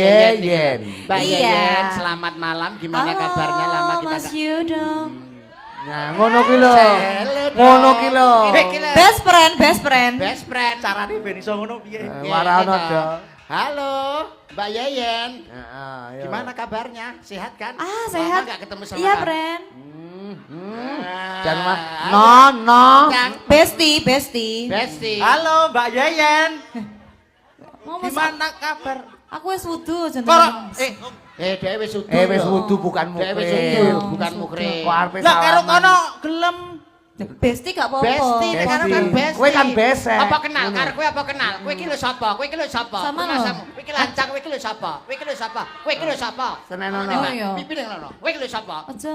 Yeyen. Mbak Iya. Yeyen, selamat malam. Gimana kabarnya? Lama kita Mas Yudo. Nah, ngono ki lho. Ngono ki lho. Best friend, best friend. Best friend. Carane ben iso ngono piye? Warana do. Halo, Mbak Yeyen. Heeh, ya. Gimana kabarnya? Sehat kan? Ah, Lama sehat. nggak ketemu sama Iya, kamu. friend. Jangan mah. No. Bestie, bestie. Besti. Halo Mbak Yeyen. Mau mas- Gimana kabar? Aku wis wudu Kok jenengan. Dhewe wis utuh. Wis wudu bukan Dhewe wis mukril. utuh, bukan mukril. Kok arepe Lah karo salaman. kono gelem. Bestie gak apa-apa. Besti, nek karo kan besti. Kowe kan besek. Apa kenal? Karo kowe apa kenal? Kowe iki lho sapa? Kowe iki lho sapa? Sama lho. Masamu. Kowe iki lancang, kowe iki lho sapa? Kowe iki lho sapa? Kowe iki lho sapa? Senenono. Oh, iya. Pipi ning ngono. Kowe iki lho sapa? Aja.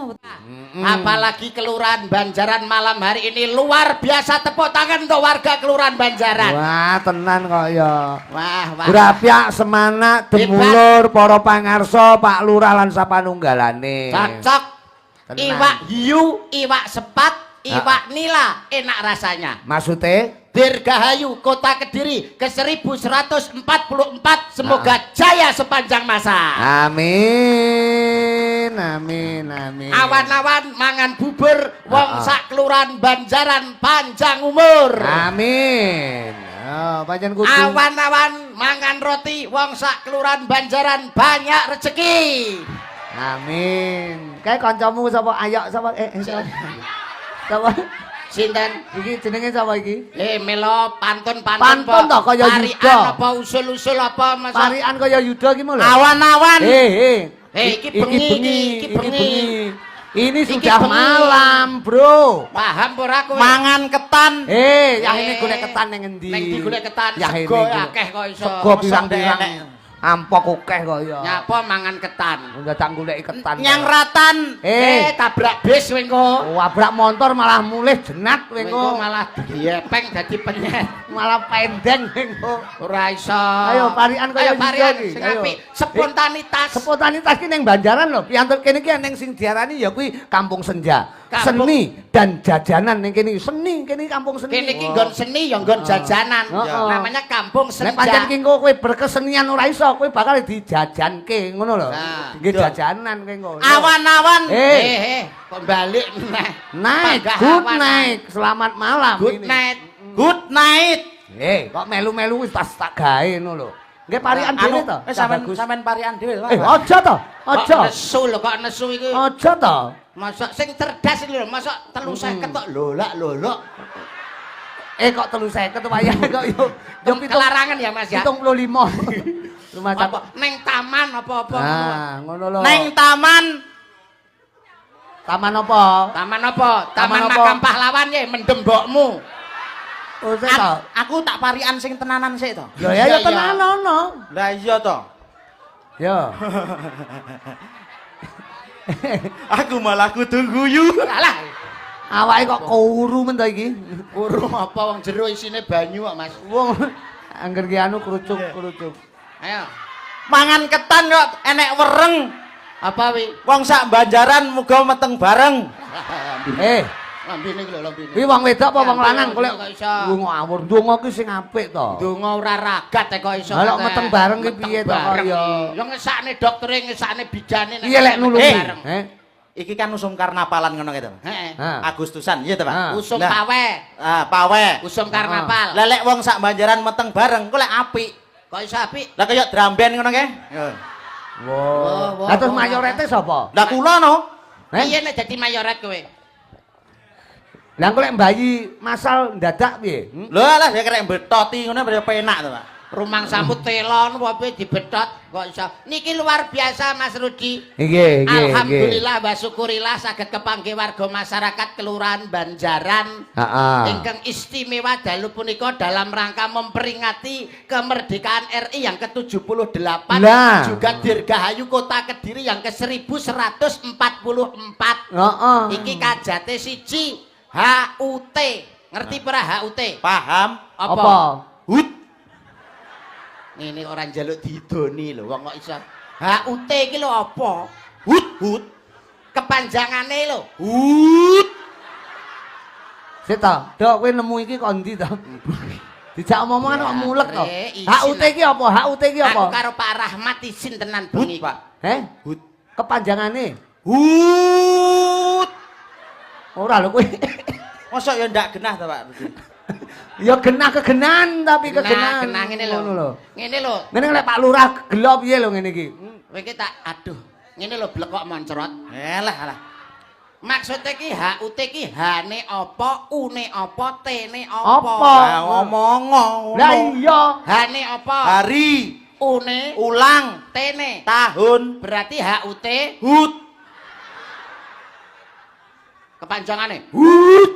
Apalagi Kelurahan Banjaran malam hari ini luar biasa, tepuk tangan untuk warga Kelurahan Banjaran. Wah, tenan kok ya. Wah. Grapyak semana demulur para pangarsa Pak Lurah lan sapanunggalane. Cocok. Tenang. Iwak hiu, iwak sepat, iwak nila, enak rasanya. Maksudnya Dirgahayu Kota Kediri ke 1144, semoga jaya sepanjang masa. amin. Awan-awan mangan bubur, wong sak Kelurahan Banjaran panjang umur. Amin. Oh, pancen kudu. Awan-awan mangan roti, wong sak Kelurahan Banjaran banyak rezeki. Amin. Kayak kancamu sapa? Ayo sapa? Sapa? Sapa? Sinten? Iki jenenge sapa iki? Melo pantun Pantun toh, kaya Parian Yuda. apa usul-usul apa masa? Parian kaya Yuda ki lho. Awan-awan. Iki bengi, iki bengi. Ini Iki sudah bengi. malam, Bro. Paham ora kowe? Mangan ketan. Yah ini golek ketan ning endi? Ning ndi golek ketan? Yah Sego ini. akeh kok iso. Sego pirang-pirang. enek. Ampok akeh kok ya. Nyapa mangan ketan? Udah tak goleki ketan. Nyang ratan. Tabrak bis kowe engko. Wabrak motor malah mulih jenat kowe Engko malah digepeng dadi penyet. malah pendeng kowe. Ora iso. Ayo parian kaya Ayo, parian iki. sing Ayo. apik, spontanitas. Spontanitas ki ning Banjaran lho. Piantun kene ki ning sing diarani ya kuwi Kampung Senja. Kampung- Seni dan jajanan ning kene. Seni kene kampung seni. Kene iki nggon seni ya nggon jajanan. Heeh. Namanya Kampung Nek pancen ki Senja. engko kowe berkesenian ora iso, kowe bakal dijajanke ngono lho. Nah, Nggih jajanan kowe engko. Awan-awan. Kok balik neh. Naik, Panggah good awan. night. Selamat malam Good ini. night. Good night. Kok melu-melu wis tas tak gawe ngono lho. Nggih parian dhewe to. Sampean parian dhewe lho. Aja to. Aja. Kok nesu lho, kok nesu iki. Aja to. Masa sing cerdas iki lho, masa 350 tok lolak. Kok 350 wayah kok yo Kelarangan ya Mas ya. 75. Lumayan. Apa neng taman apa-apa ngono. Ah, ngono lho. Neng taman. Taman apa? Taman apa? Taman Taman apa? Makam Pahlawan ya mendem mbokmu. Oh, sik to. Aku tak parian sing tenanan sik to. Lho ya Iya, tenan ono. Lah iya to. Yo. Aku malah kudu guyu. Alah, Awake kok kuru men to iki. urung apa wong jero isine banyu kok Mas. Wong angger ki anu kerucuk. Ayo. Mangan ketan kok enek wereng. Apa wi? Wong sak Banjaran muga meteng bareng. Lambene iki lho lambene. Kuwi wong wedok apa wong Ya, lanang golek kok iso. ngawur ndonga ki sing apik to. Donga ora ragat kok iso. Lah, kok meteng bareng ki Meteng piye to, bareng kaya? iki. Ya ngesakne doktere ngesakne bijane nek Iya lek meteng nulungi. bareng. Iki kan usum karnapalan ngono gitu. Heeh. Ha. Agustusan, iya to, Pak? Ah. Usum Lah, pawe, pawe. usum karnaval. Lah lek wong sak Banjaran meteng bareng kok lek apik. Kok iso apik? Lah kaya drum band ngono ke? Wow. Lah terus mayorete sapa? Lah kula no. Piye nek dadi mayoret kowe? Lah kok lek mbayi masal ndadak piye? Lho lah ya kerek betoti ngono ya penak to, Pak. Rumang sambut telon apa dibetot kok iso. Niki luar biasa Mas Rudi. Nggih. Alhamdulillah wa syukurillah saged kepanggih warga masyarakat Kelurahan Banjaran. Heeh. Ingkang istimewa dalu punika dalam rangka memperingati kemerdekaan RI yang ke-78 Nah. juga Dirgahayu Kota Kediri yang ke-1144. Heeh. Iki kajate siji HUT. Ngerti para HUT? Paham? Apa? Hut. Ini orang jaluk didoni lho wong kok iso. HUT iki lho apa? Hut. Kepanjangane lho. Hut. Sik to. Dok kowe nemu iki kok endi to? Dijak omong-omongan kok mulek to. Izin, HUT iki apa? HUT iki Aku apa? karo Pak Rahmat izin tenan Hut, bengi. Pak. Hut. Kepanjangane. Hut. Ora lho kuwi. Mosok ya ndak genah to, Pak? Ya genah kegenan tapi kegenan. Kenang ngene lho. Ngono lho. Ngene lho. Ngene lek Pak Lurah gelo piye lho ngene iki? Kowe iki tak aduh. Ngene lho blekok moncrot. Elah, alah. Maksudnya ki HUT ki H-ne apa, U-ne apa, T-ne Apa? apa. Lah ngomong ngono. Lah iya. H-ne apa? Hari, U-ne, ulang, T-ne. tahun, Berarti HUT hut. kepanjangane. Hut.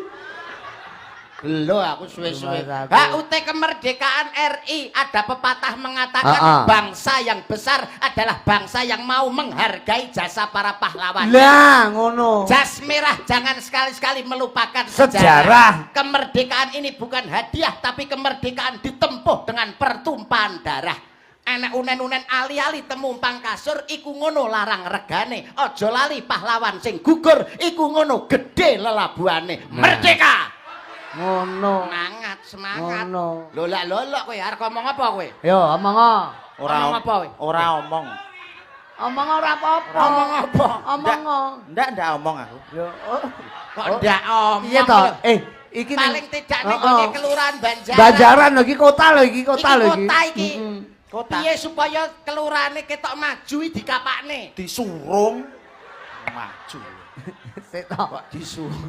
Gelo aku suwe-suwe. Gimana aku? HUT kemerdekaan RI ada pepatah mengatakan bangsa yang besar adalah bangsa yang mau menghargai jasa para pahlawan. Lah ngono. Jas merah jangan sekali-sekali melupakan Sejarah. Kemerdekaan ini bukan hadiah tapi kemerdekaan ditempuh dengan pertumpahan darah. Enek unen-unen ali-ali temumpang kasur iku ngono larang regane. Aja lali pahlawan sing gugur iku ngono gede lelabuhane. Merdeka. Ngono. Semangat. Ngono. Lolak-lolok kowe arep ngomong apa kowe? Yo omong. Ngomong apa kowe? Ora omong. Omong ora apa-apa. Ngomong apa? Omong. Ndak omong aku. Yo. Kok ndak omong? Iya to. lho. Iki Paling tidak ning Heeh. gone kelurahan Banjaran. Banjaran lho iki kota lho iki kota Iki lho iki. kota iki. Kota. Piye supaya kelurahane ketok maju dikapakne? Disurung. Maju. Sik to. Disuruh.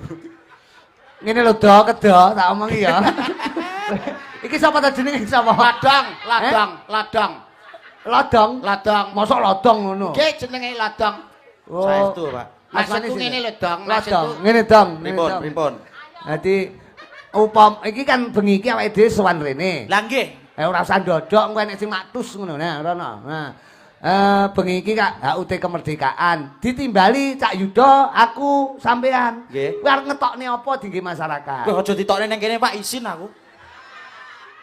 Ngene lho do kedo tak omongi ya. Iki sapa ta jenenge sapa? Ladang. Lodong. Mosok lodong ngono. Nggih jenenge ladang. Saestu, Pak. Maksudku ngene lho, Dong. Lodong. Maksudku Ngene dong. Pripun? Dadi iki kan bengi iki awake dhewe sowan rene. Lah nggih. Ora usah ndodok engko enek sing matus ngono. Nah, rono. Nah. Bengi iki Kak HUT kemerdekaan ditimbali Cak Yudo, aku sampean. Nggih. Kuwi arep ngetokne apa dingge masyarakat. Kowe aja ditokne nang kene, Pak, izin aku.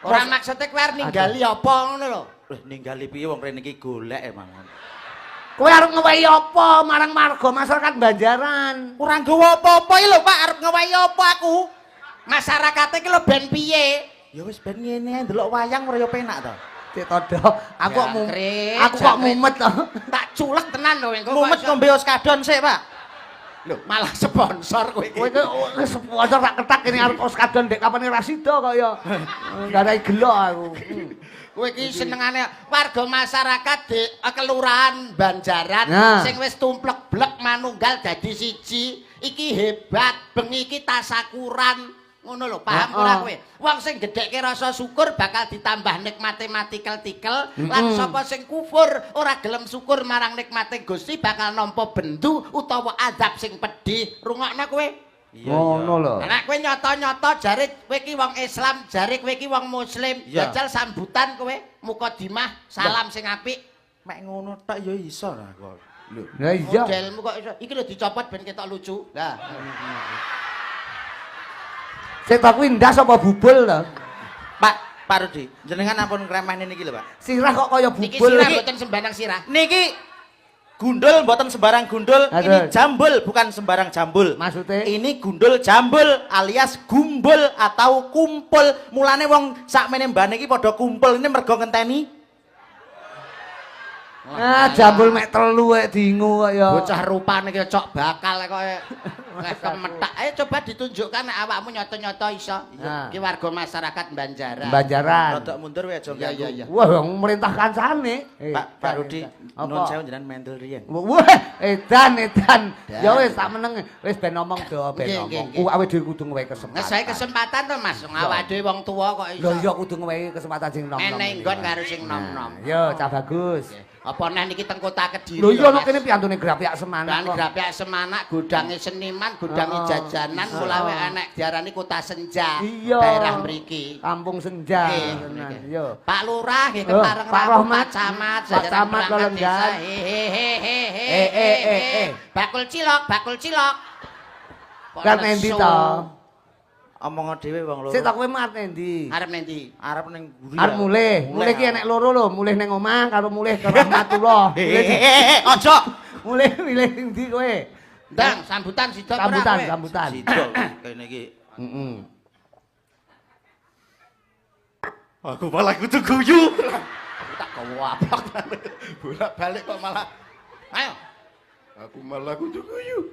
ora maksudnya kowe arep ninggali apa ngono lho. Loh, ninggali piye wong rene iki golek emang. Kowe arep ngewehi apa marang marga masyarakat Banjaran? Ora nggawa apa-apa iki lho, Pak, arep ngewahi apa aku? Masyarakate iki lho ben piye? Ya wis ben ngene ae ndelok wayang ora ya penak to. Cek todo. Aku kok Jangkrik, aku kok jangkrik. mumet to. Tak culek tenan lho engko. Mumet ngombe oskadon sik, Pak. Lho, malah sponsor kowe iki. Kowe iki sponsor tak ketak kene arep oskadon ndek kapane Rasida kok ya. Ndarai gelo aku. Kowe iki senengane warga masyarakat di kelurahan Banjaran Nah. sing wis tumplek-blek manunggal dadi siji. Iki hebat, bengi iki tasakuran. Ngono lho, paham ora kowe? Wong sing gedhekke rasa syukur bakal ditambah nikmate mati tikel lan sapa sing kufur ora gelem syukur marang nikmate Gusti bakal nampa bendu utawa azab sing pedih. Rungokno kowe? Ngono lho. Nek kowe nyata-nyata jare kowe iki wong Islam, jare kowe iki wong Muslim, Iya. jajal sambutan kowe, mukadimah, salam sing apik. Mek ngono tok ya iso lah kok. Lho. Lah iya. Modelmu kok iso. Iki lho dicopot ben ketok lucu. Lah. Sik tak kuwi ndas apa bubul to? Pak Rudi, jenengan ampun kremene niki lho, Pak. Sirah kok kaya Niki bubul. sirah mboten sembarang sirah. Niki gundul mboten sembarang gundul, Aduh. ini jambul bukan sembarang jambul. Maksudnya? Ini gundul jambul alias gumbul atau kumpul. Mulane wong sakmene mbane iki padha kumpul ini mergo ngenteni. Jambul mek telu kok dingu kok ya. Bocah rupane ki cok bakal kok kemetak. Ayo coba ditunjukkan nek awakmu nyoto-nyoto iso. Nah. Iki warga masyarakat Banjaran. Banjaran. Rodok mundur wae aja Iya, ganggu. iya. Wah, wong merintah kancane. Pak Rudi, Apa? nun sewu jenengan mendel riyen. Wah, edan. Ya wis tak meneng, wis ben ngomong do, ben Nggih, ngomong. nggih, Ku awake dhewe kudu ngewehi kesempatan. Ngesae kesempatan to Mas, awake dhewe wong tuwa kok iso. Lho iya kudu ngewehi kesempatan sing nom-nom. Eneng nggon karo sing nom-nom. Yo, cah bagus. Apa neh niki teng kota Kediri. Lho iya lho, nek Mas. kene piantune Grapyak Semanak Dan kok. Grapyak Semanak, godange seniman, godange jajanan, mulai enek diarani kota senja. Iya. Daerah mriki. Kampung Senja. Nggih, tenan. nggih. Yo. Pak Lurah nggih Oh, kepareng Pak rawuh Rohmat, Pak Camat, Pak jajaran Camat perangkat Lolenggan. desa. Hehehe. Eh. Bakul cilok. Kan endi to? Omong dhewe wong loro. Sik tak kowe mat endi? Arep nendi? Arep ning mburi. Arep mulih. Mulih ki enek loro lho, mulih ning omah karo mulih ke Rahmatullah. Ojo. Mulih milih ning ndi kowe? Ndang, sambutan sida ora kowe? Sambutan. Sidol kene iki. Heeh. Aku malah kudu guyu. Tak gawa apa. Bolak-balik kok malah. Ayo. Aku malah kudu guyu.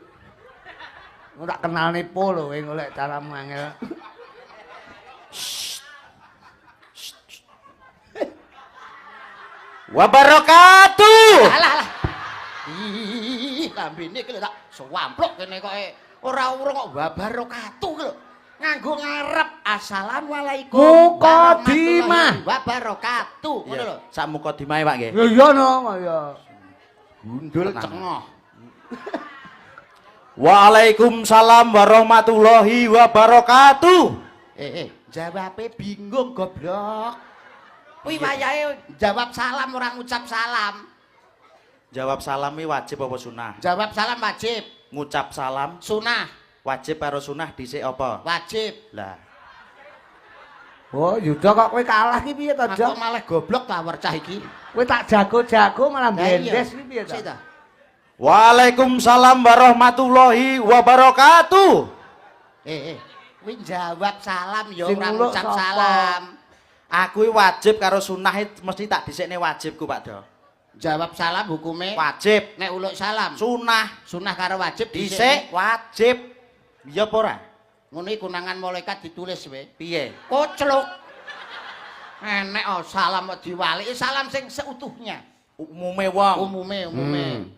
Aku tak kenal nipu lho kowe golek caramu angel. Wabarakatuh. Alah. Ih, lambene iki lho tak swampluk kene kok ora urung kok wabarakatuh lho. Nganggo ngarep assalamualaikum Mukodimah. wabarakatuh ngono lho. Sak mukodimahe Pak nggih. Ya iya no kaya. Gundul cengoh. Waalaikumsalam warahmatullahi wabarakatuh. Jawabe bingung goblok. Kuwi wayahe jawab salam ora ngucap salam. Jawab salam iki wajib apa sunah? Jawab salam wajib, Ngucap salam sunah wajib karo sunah dhisik apa? wajib. Lah, Oh, Yuda kok kowe kalah ki piye to, Aku Jok? malah goblok ta cah iki. Kowe tak jago-jago malah Lah iya. bendes ki piye to? Sik ta. Waalaikumsalam warahmatullahi wabarakatuh. Kuwi jawab salam ya Sing ora muluk ngucap sapa? salam. Aku iki wajib karo sunah mesti tak dhisikne wajibku Pak Do. Jawab salam hukume Wajib, nek uluk salam. sunah, Sunah karo wajib dhisik wajib. Iya apa ora? Ngono iki kunangan malaikat ditulis wae. Piye? Kocluk. Enek salam kok diwaliki salam sing seutuhnya. Umume wong.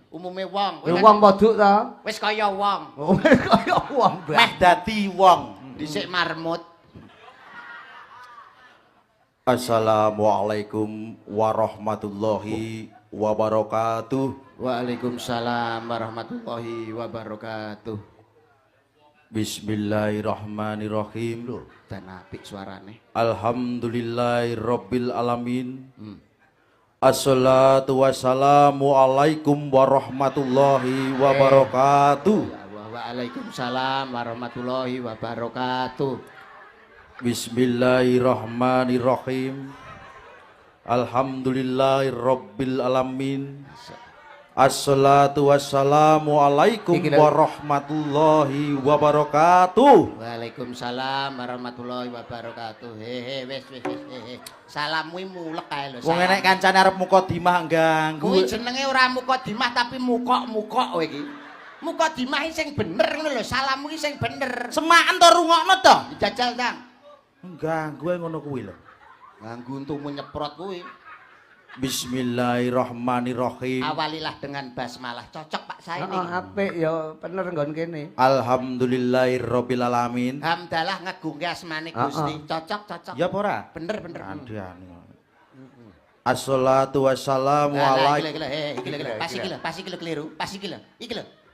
Umume wong. Ya wong poduk to. Wis kaya wong. Oh, kaya wong, Mbak. Meh dadi wong. Dhisik marmut. Assalamualaikum warahmatullahi wabarakatuh. Waalaikumsalam warahmatullahi wabarakatuh. Bismillahirrahmanirrahim. Lho, dan apik suarane. Alhamdulillahirabbil alamin. Assalatu wassalamu alaikum warahmatullahi wabarakatuh. Waalaikumsalam warahmatullahi wabarakatuh. Bismillahirrahmanirrahim. Alhamdulillahirabbil alamin. Assalatu wassalamu alaikum Iki lho. warahmatullahi wabarakatuh. Waalaikumsalam warahmatullahi wabarakatuh. Wis. Salammu mulek kae lho. Wong enek kancane arep mukadimah ganggu. Kuwi jenenge ora mukadimah tapi mukok-mukok kowe iki. Mukadimah sing bener ngono lho, salammu iki sing bener. Semaken to rungokno to. Jajal tang. Ganggu ngono kuwi lho. Nganggo untumu nyeprot kuwi. Bismillahirrahmanirrahim. Awalilah dengan basmalah. Cocok Pak saya Heeh, ini. apik ya bener nggon kene. Alhamdulillahirabbil alamin. Hamdalah ngegungke asmane Gusti. Cocok. Ya apa ora? Bener. Adian. Assalatu wassalamu Lah, alaikum. iki lho. Pas iki lho keliru. Pas iki lho.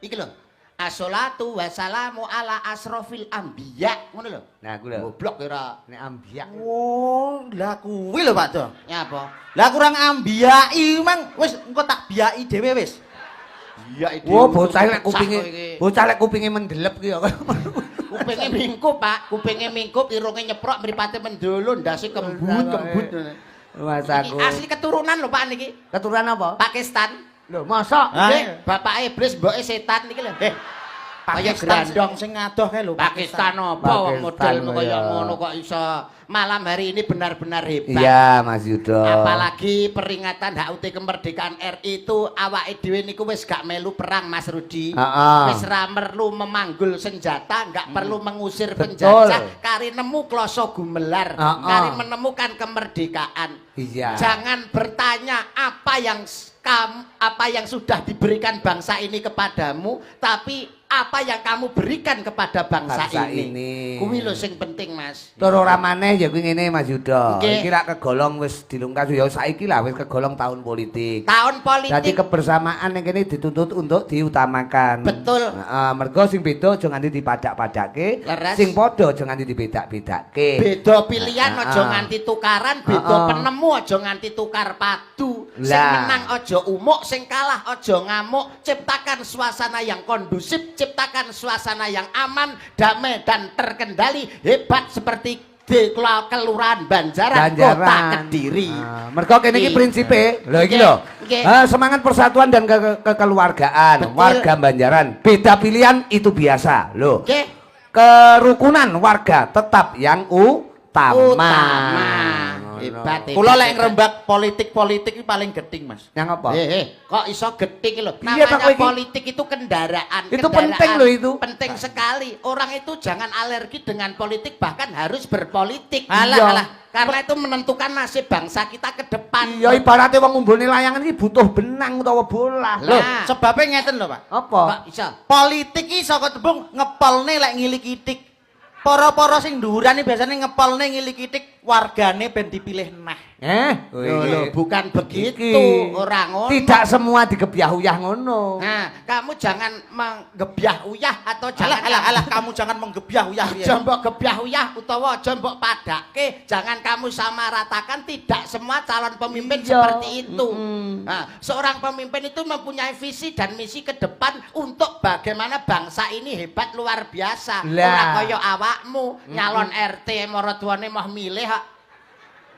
Iki lho. Assalatu wassalamu ala asrofil anbiya. Ngono lho. Nah, aku lho. Goblok ora. Nek ambiak. Oh, lah kuwi lho Pak Do. Ya apa? Lah kurang ambiyai mang wis engko tak biyai dhewe wis. Iya iki. Oh, bocah lek kupinge mendelep ki ya. Kupinge mingkup, Pak. Kupinge mingkup, irunge nyeprok, mripate mendolo, ndase kembut. Mas Iki aku. asli keturunan lho Pak niki. Keturunan apa? Pakistan. Lho, mosok. Nggih, bapake iblis, mboke setan niki lho. Kaya grandong sing ngadoh kae lho Pakistan apa wong modelmu kaya ngono kok iso. Malam hari ini benar-benar hebat. Iya, Mas Yudo. Apalagi peringatan HUT kemerdekaan RI itu awake dhewe niku wis gak melu perang Mas Rudi. Heeh. Wis ra perlu memanggul senjata, gak perlu mengusir Betul. penjajah, kari nemu kloso gumelar, Heeh. kari menemukan kemerdekaan. Iya. Jangan bertanya apa yang sudah diberikan bangsa ini kepadamu, tapi apa yang kamu berikan kepada bangsa ini. Kuwi lho sing penting, Mas. Tur ora maneh ya kuwi ngene Mas Yudo. Nggih. Iki rak kegolong wis dilungkas ya saiki lah wis kegolong tahun politik. Tahun Jadi politik. kebersamaan yang kene dituntut untuk diutamakan. Betul. Mergo sing beda aja nganti dipadak-padake, Leres. sing padha aja nganti dibedak-bedake. Beda pilihan Heeh. aja nganti tukaran, beda Heeh. penemu aja nganti tukar padu. Sing Lah. menang aja umuk, sing kalah aja ngamuk. Ciptakan suasana yang kondusif, ciptakan suasana yang aman, damai dan terkendali. Hebat seperti di Kelurahan Banjaran, Kota Kediri. Mergo kene iki Iki. prinsipe. Lho iki Nggih, lho. nggih. Semangat persatuan dan kekeluargaan. Betul. Warga Banjaran. Beda pilihan itu biasa. Loh. Oke. Kerukunan warga tetap yang utama. Utama. Hebat. Kula lek ngrembak politik-politik iki paling geting, Mas. Yang apa? Kok iso geting lho. Iya, Pak, Namanya iki. politik itu kendaraan. Itu kendaraan. penting loh itu. Penting sekali. Orang itu jangan alergi dengan politik, bahkan harus berpolitik. Iya. Alah. Karena itu menentukan nasib bangsa kita ke depan. Iya ibaratnya wong ngumbulne layangan iki butuh benang utawa bola. Lho, Nah. sebabnya ngeten lho, Pak. Apa? Kok iso? Politik iki saka tembung ngepelne lek ngilik-itik. Para-para sing dhuwuran iki biasane ngepelne ngilik-itik wargane ben dipilih neh. Loh, bukan begitu. Iki. Orang ngono. Tidak semua digebyah-uyah ngono. Nah, kamu jangan menggebyah uyah atau jangan Alah, kamu jangan menggebyah uyah. aja mbok gebyah uyah utawa aja mbok padake, jangan kamu samaratakan, tidak semua calon pemimpin Iya. seperti itu. Nah, seorang pemimpin itu mempunyai visi dan misi ke depan untuk bagaimana bangsa ini hebat luar biasa. Lah. Ora kaya awakmu nyalon RT maratuwane mau milih kok.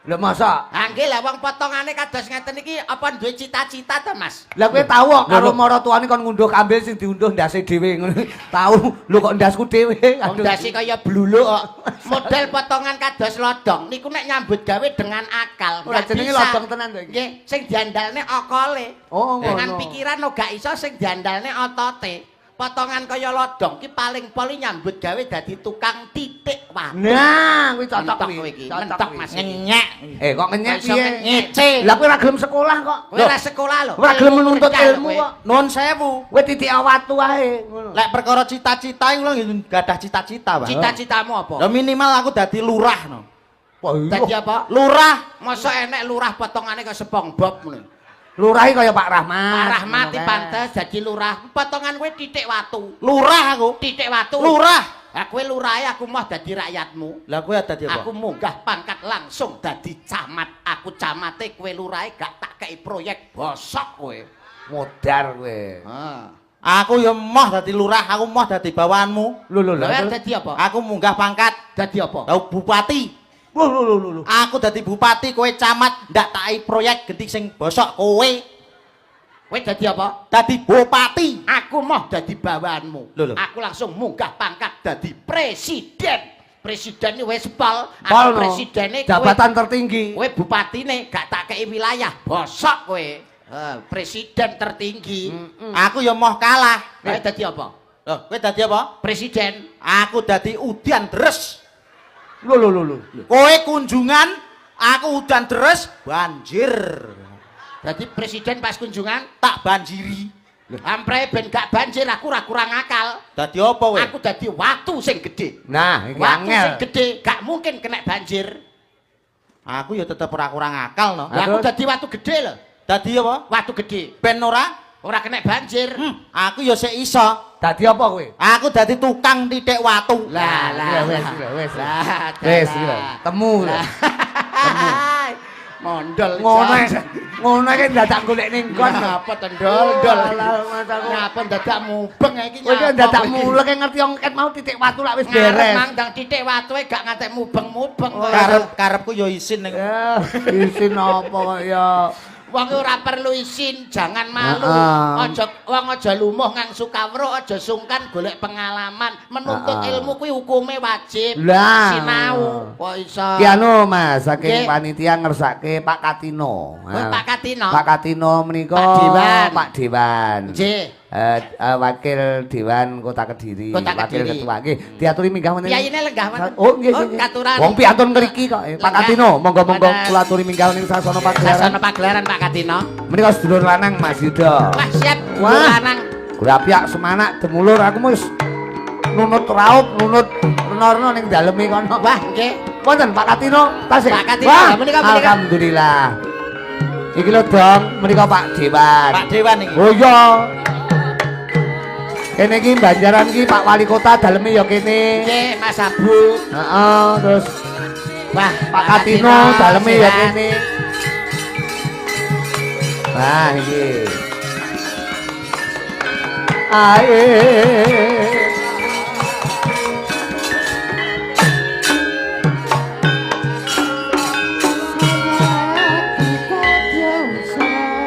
Lho masa? Angge lah wong potongane kados ngeten iki apa duwe cita-cita to, Mas? Lah kowe tahu kok karo maratuane kon ngunduh kambil sing diunduh ndase dhewe ngono. Tahu lho kok ndasku dhewe. Wong dasi kaya bluluk kok. Model potongan kados lodong niku nek nyambut gawe dengan akal. Ora nggak jenenge bisa. lodong tenan to iki. Nggih, sing diandalne okole. Oh, Dengan ngono. pikiran gak iso sing diandalne otote. Potongan kaya lodong ki paling poli nyambut gawe dadi tukang titik watu. Nah, kuwi cocok Mentok kuwi. kowe iki, Cocok mentok kuwi. Mas iki. Ngenyek. Kok ngenyek Iso piye? ngece. Lah kowe ora gelem sekolah kok. Kowe ora sekolah lho. Ora gelem menuntut Ilmu ilmu kowe. kok. Nuwun sewu. Kowe titik watu wae ngono. Lek perkara cita-cita iki kula nggih gadah cita-cita, Pak. Cita-citamu apa? Ya minimal aku dadi lurah no. Dadi apa? Lurah. Mosok enek lurah potongane kaya SpongeBob ngono. Lurah kaya Pak Rahmat. Pak Rahmat Ngono kae. pantes dadi lurah. Potongan kowe titik watu. Lurah aku. Titik watu. Lurah. Lah kowe lurahe aku mau dadi rakyatmu. Lah kowe dadi apa? Aku munggah pangkat langsung dadi camat. Aku camate kowe lurahe gak tak kei proyek bosok kowe. Modar kowe. Aku ya moh dadi lurah, aku moh dadi bawahanmu. Lho Lah dadi apa? Aku munggah pangkat Dadi apa? tau bupati. Lho. Aku dadi bupati, kowe camat, ndak tai proyek genti sing bosok kowe. Kowe dadi apa? Dadi bupati. Aku mau dadi bawahanmu. Lho. Aku langsung munggah pangkat dadi presiden. Presiden ini wis pol, Pol, aku no. presidene Jabatan tertinggi. kowe bupatine gak tak kei wilayah, bosok kowe. Presiden tertinggi. Aku ya moh kalah. Kowe dadi apa? Loh, kowe dadi apa? Presiden. Aku dadi udan deres. Lho. Kowe kunjungan, aku udan deres, banjir. Dadi presiden pas kunjungan, Tak banjiri. ampre ben gak banjir aku ora kurang akal. Dadi apa kowe? Aku dadi watu sing gedhe. Nah, iki Watu angel. sing gedhe gak mungkin kena banjir. Aku ya tetep ora kurang akal no. Lah aku terus? dadi watu gedhe lho. Dadi apa? Watu gedhe. Ben ora? Ora kena banjir. Aku ya sik iso. Dadi apa kowe? Aku dadi tukang titik watu. Wes. Lah, Wes, dalah. temu. Mondol. Ngono iki dadak golek ning kon. Ngapa tendol-dol. Alah, masaku. Ngapa dadak mubeng iki Kowe iki dadak kowe iki? mulek ngerti wong ket mau titik watu lak wis Ngarep beres. mandang titik watuhe gak ngantek mubeng-mubeng kok. Karepku ya isin ning. Ya, isin apa kok ya. Wong ora perlu isin, jangan malu. Aja lumuh ngang Sukawro, aja sungkan golek pengalaman. Menuntut ilmu kuwi hukume wajib. Lah. Sinau. Kok iso? Ki anu Mas, saking Nggih. panitia ngersake Pak Katino. Kowe Pak Katino. Pak Katino menika Pak Dewan. Pak Dewan. Nggih. Wakil Dewan Kota Kediri, Kota wakil Kediri. ketua nggih. Diaturi minggah wonten. Piyayine lenggah wonten. Oh nggih. Katuran. Wong piantun ngriki kok. Pak Lenggah. Katino, monggo-monggo Wonten. kula aturi minggah ning sasana pagelaran. Sasana pagelaran Pak Katino. Menika sedulur lanang Mas Yuda. Wah, siap. Wah. Lanang. Grapiak semanak demulur aku wis nunut raup, nunut renorno ning daleme kono. Wah, nggih. Wonten Pak Katino, tasih. Pak Katino, Wah, menika. alhamdulillah. Iki lho dong, menika Pak Dewan. Pak Dewan iki. Oh iya. Kene iki Banjaran iki Pak Wali Kota daleme ya kene. Nggih, Mas Abu. Heeh, terus Wah, Pak Katino daleme ya sehat. kene. Nah, iki. Ae.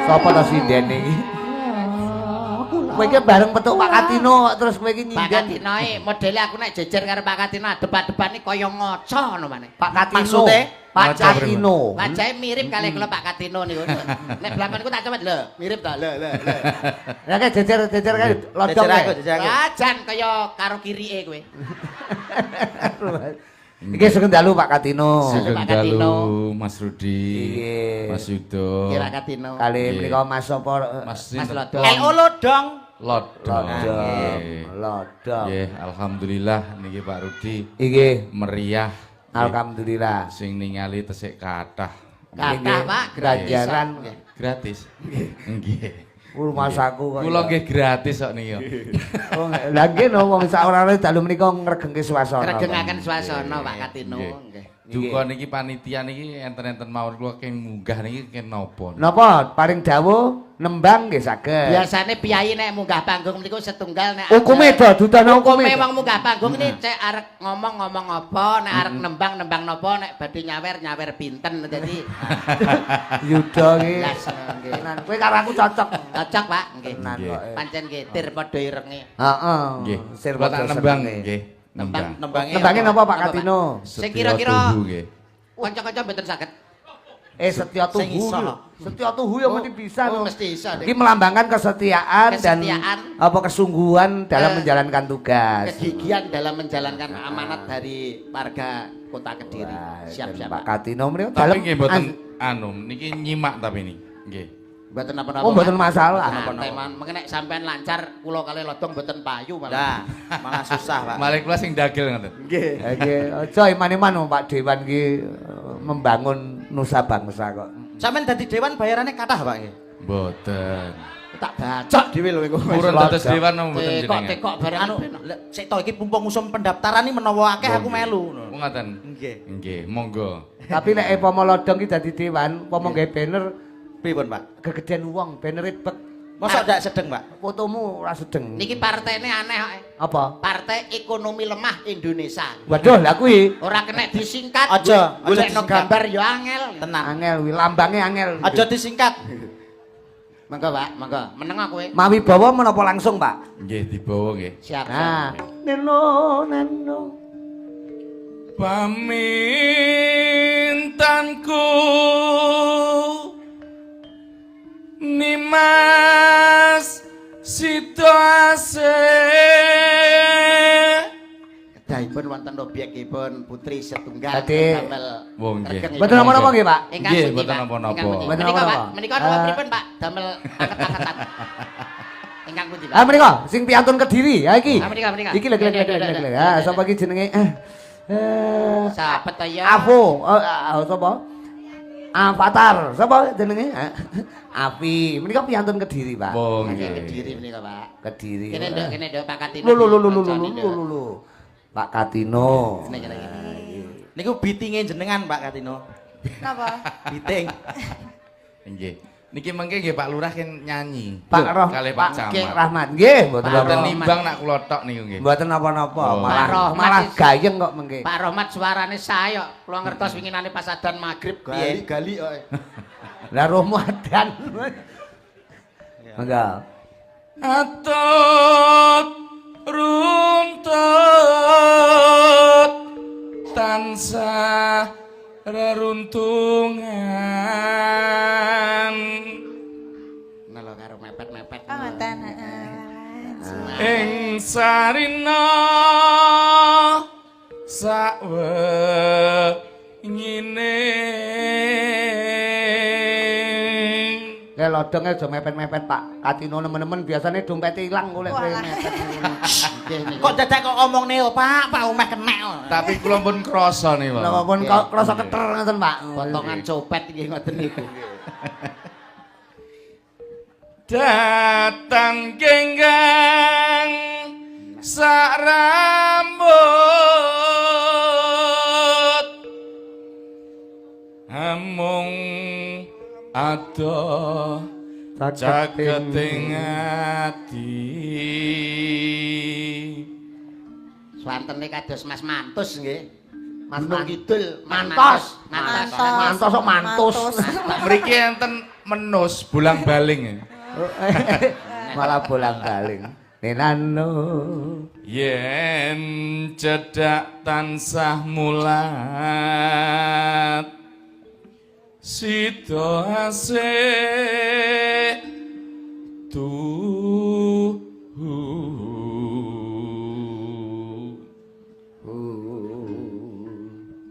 Sapa ta sindene iki? Kowe iki bareng petuk Pak Katino terus kowe iki Pak nyinden. Katino modele aku nek jejer karo Pak Katino adep-adepane kaya ngaca ngono maneh. Pak Katino. Maksudnya? Pak Ngaca Katino. Wajahe mirip kali kula Pak Katino niku. Nek blamanku tak coba lho, mirip ta. Lho. Ya kae jejer kae lodong Jejer aku, kae. jejer aku. Wajan kaya karo kirike kowe. Iki sugeng dalu Pak Katino. Sugeng. Sugeng Pak Katino. dalu Mas Rudi, Nggih. Mas Yudo, Kira Katino. Kali Nggih. menika Mas sapa? Mas Mas Sinten? Lodong. LO Lodong. Lodong. Nggih. Lodong. Nggih, alhamdulillah niki Pak Rudi Iki meriah. alhamdulillah. Sing ningali tesik kathah. Kathah Pak, Ganjaran Gratis. Nggih. rumah saku kok. Kula nggih gratis kok niki. Oh, lha nggih no wong sak ora dalu menika ngregengke swasana. Regengaken swasana Pak Katino. Nggih. Nggih. Duka niki panitia niki enten-enten mawon kula keng munggah niki ken napa? Napa paring dawuh nembang nggih saged. Biasane piyai nek munggah panggung niku setunggal nek Hukume do dudana hukume. hukume wong munggah panggung ini cek arek ngomong apa, nek arek nembang napa, nek badhe nyawer pinten. Dadi Yuda iki. Las, nggih. Tenan kowe karo aku cocok. cocok Pak, nggih. Tenan Nggih. kok. Pancen nggih tir padha irenge. Heeh. Nggih. Sir Kula tak nembang senenge. nggih. Nembang. Nembangnya napa Pak Katino? Sing kira-kira Tuhu, nggih. kanca-kanca mboten saged. Setia Sing tuhu. iso. lho. Setia tuhu ya mesti bisa Oh, no. mesti iso. Iki melambangkan kesetiaan, Kesetiaan. dan apa kesungguhan dalam menjalankan tugas. Kegigihan dalam menjalankan amanat dari warga Kota Kediri. Wah, Siap dan siap Pak Pak. Katino menika Tapi dalam nggih mboten anu niki nyimak tapi niki. Nggih. Mboten napa-napa. Oh, mboten Pak. masalah. Mboten napa-napa. Man, mengke nek sampean lancar kula kali lodong mboten payu malah. Lah, malah susah, Pak. Malah kula sing dagel ngoten. Nggih. Nggih, aja iman-iman Pak Dewan iki membangun nusa bangsa kok. Sampeyan dadi dewan bayarannya kathah, Pak nggih. Mboten. Tak bacok dhewe lho iku. Purun dados dewan napa mboten Tekok jenengan. tekok barang Anu, sik to iki pumpung usum pendaftaran iki menawa akeh aku melu. Oh ngoten. Nggih. Nggih, monggo. Tapi nek upama lodong iki dadi dewan, upama gawe banner Pripun, Pak? kegedean wong, bannere bek. Mosok ndak sedeng, Pak? Fotomu ora sedeng. Niki partene aneh kok. Apa? Partai Ekonomi Lemah Indonesia. Waduh, lah kuwi Ora kena disingkat. Aja, aja golekno disingkat. gambar ya angel. Tenang. angel kuwi, lambange angel. Aja disingkat. Monggo, Pak, monggo. Meneng kowe. Mawi bawa menapa langsung, Pak? Nggih dibawa nggih. Siap. Nah, siap. neno neno. Pamintanku Nimas Sito Asih Kedahipun wonten obyekipun putri setunggal Dadi- damel. Oh, nggih. regeng Mboten ibu. napa-napa nggih, Pak? Ingkang Nggih, pundi, mboten Pak? napa-napa. Ingkang pundi? Mboten Menika, Pak, napa-napa. menika napa Eh. pripun, Pak? Damel anget-angetan. Ingkang pundi, Pak? Ah menika sing piantun Kediri. Ha iki. Ah, menika, menika. Iki lho Ya, ya, ya, ya, lho. ya, Ah, ya, sapa iki jenenge? Sahabat ta ya? Avo, sapa? Avatar, sapa jenenge? Api. Menika piantun Kediri, Pak. Oh Nggih, nggih. Kediri menika, Pak. Kediri. Kene nduk Pak Katino. Lho. Pak Katino. Sini, kene, kene. Niku bitinge jenengan, Pak Katino. Napa? Biting. Nggih. Niki mengke nggih Pak Lurah kan nyanyi. Pak Roh, Kalih Pak Nggih, Camat. Rahmat. Nggih, mboten Pak Mboten napa. nimbang nak kula tok niku nggih. Mboten napa-napa, Oh. malah Pak Rohmat malah is- gayeng kok mengke. Pak Rohmat suarane sae kok. Kula ngertos winginane pas adzan magrib gali-gali kok. Lah Ramadan. Mangga. Atut runtut tansah reruntungan Nelo karo mepet-mepet. Panganten. ing sarina sawenyine Kayak lodongnya aja mepet-mepet Pak Katino nemen-nemen biasanya dompet ilang golek kowe Walah. mepet. Nggih niku. Kok dadak kok omongne, Pak omeh kenek. tapi kula pun krasa nih Pak. Napa pun kok krasa keter ngoten Pak. Potongan copet iki ngoten niku. datang genggang sak rambut amung ado caketing ati Swantene kados Mas Mantus nggih. Mas Gunung Man- Kidul, Mantos. Mantos. Mantos kok mantus. mriki enten menus bulang baling Malah bolang-balik. Nenano. Yen cedak tansah mulat sida asih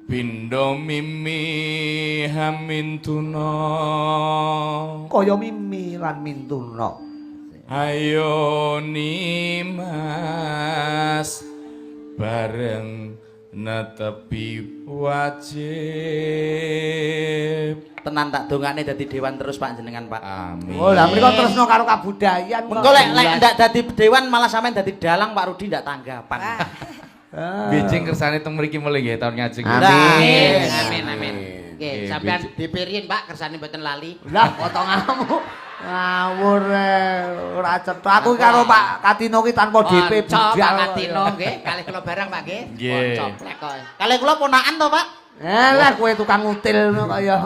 Pindo mimi hamin tuna Kaya mimi lan mintuna. Ayo nimas bareng netepi wajib. Tenan tak dongane dadi dewan terus Pak jenengan Pak. Amin. Oh, lah mriko tresno karo kabudayan. Mengko lek ndak dadi dewan malah sampean dadi dalang Pak Rudi ndak tanggapan. Bijing kersane teng mriki mulai nggih taun ngajeng. Amin. Amin. Nggih, Nggih, sampean bijing. dipirin Pak kersane mboten lali. Lah potonganmu. Ngawur ora cetha. Aku karo Pak Katino ki tanpa DP Konco Pak budal. Katino nggih, kalih kula barang Pak nggih. Nggih. Coplek kok. Kalih kula ponakan to Pak. Lah kowe tukang ngutil ngono kaya.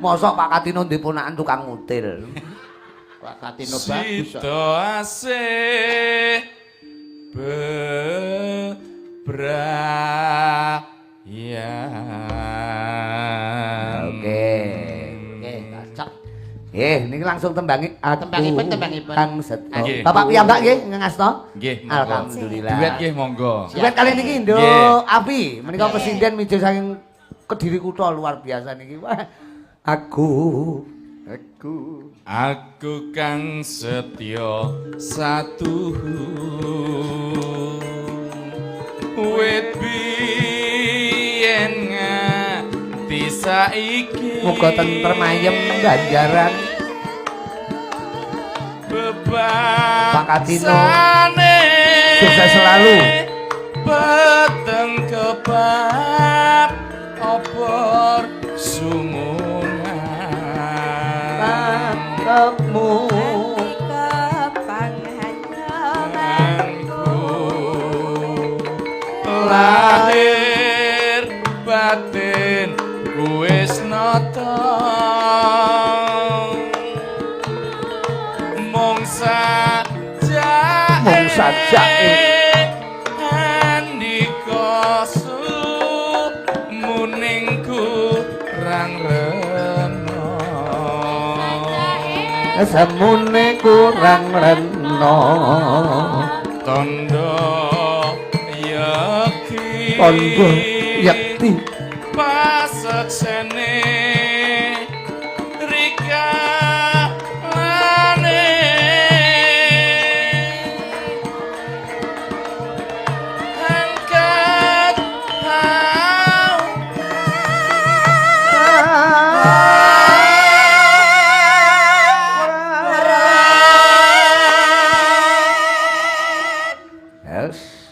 Mosok Pak Katino ndek ponakan tukang ngutil. Pak Katino bagus. kok. Sida asih bebrayan. Oke. Nggih, cocok. Niki langsung tembangi aku. Tembangipun. Kang Seto. Nggih. Bapak piyambak nggih ngasta? Nggih, monggo. Alhamdulillah. Duet nggih monggo. Duet kali niki Indo Nggih. Api, menika presiden mijo saking Kediri kutha luar biasa niki. Wah, aku Kang Setyo satu wit biyen nganti saiki muga tentrem ayem Banjaran. Pak Katino, sukses selalu. Peteng kebat opor sumungan Kamu lahir batin kuwis nata mung sajae andika muningku rang rena semune kurang rena tondo yakti Tondo yakti pasaksene rika lane angkat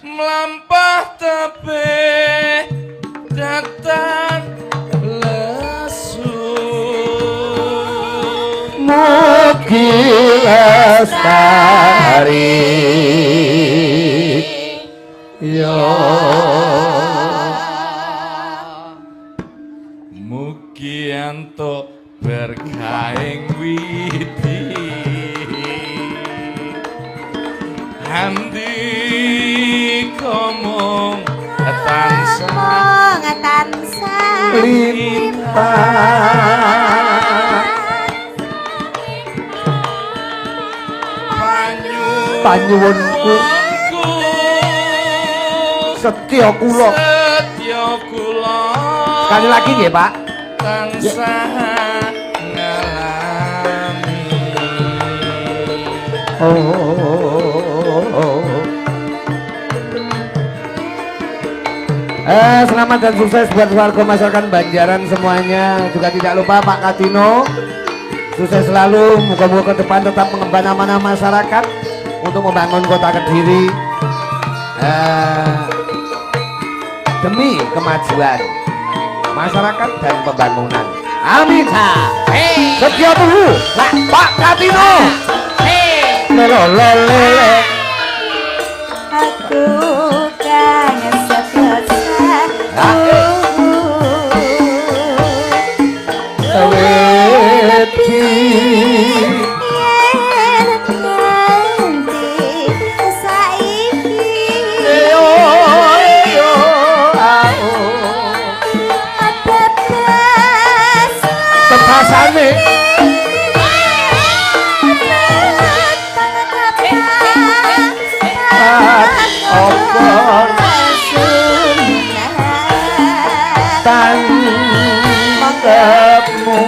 melampah tepe datang lesu mugi lestari yo mugi antuk berkahing widi handi komong tansah limpah panyuwunku setya kula sekali lagi nggih Pak tansah ngalami selamat dan sukses buat warga masyarakat Banjaran semuanya. Juga tidak lupa Pak Katino, sukses selalu. Moga-moga ke depan tetap mengemban amanah masyarakat untuk membangun kota Kediri demi kemajuan masyarakat dan pembangunan. Amin. Setia tunggu Pak Katino. Lelolele. Aku kangen Wedi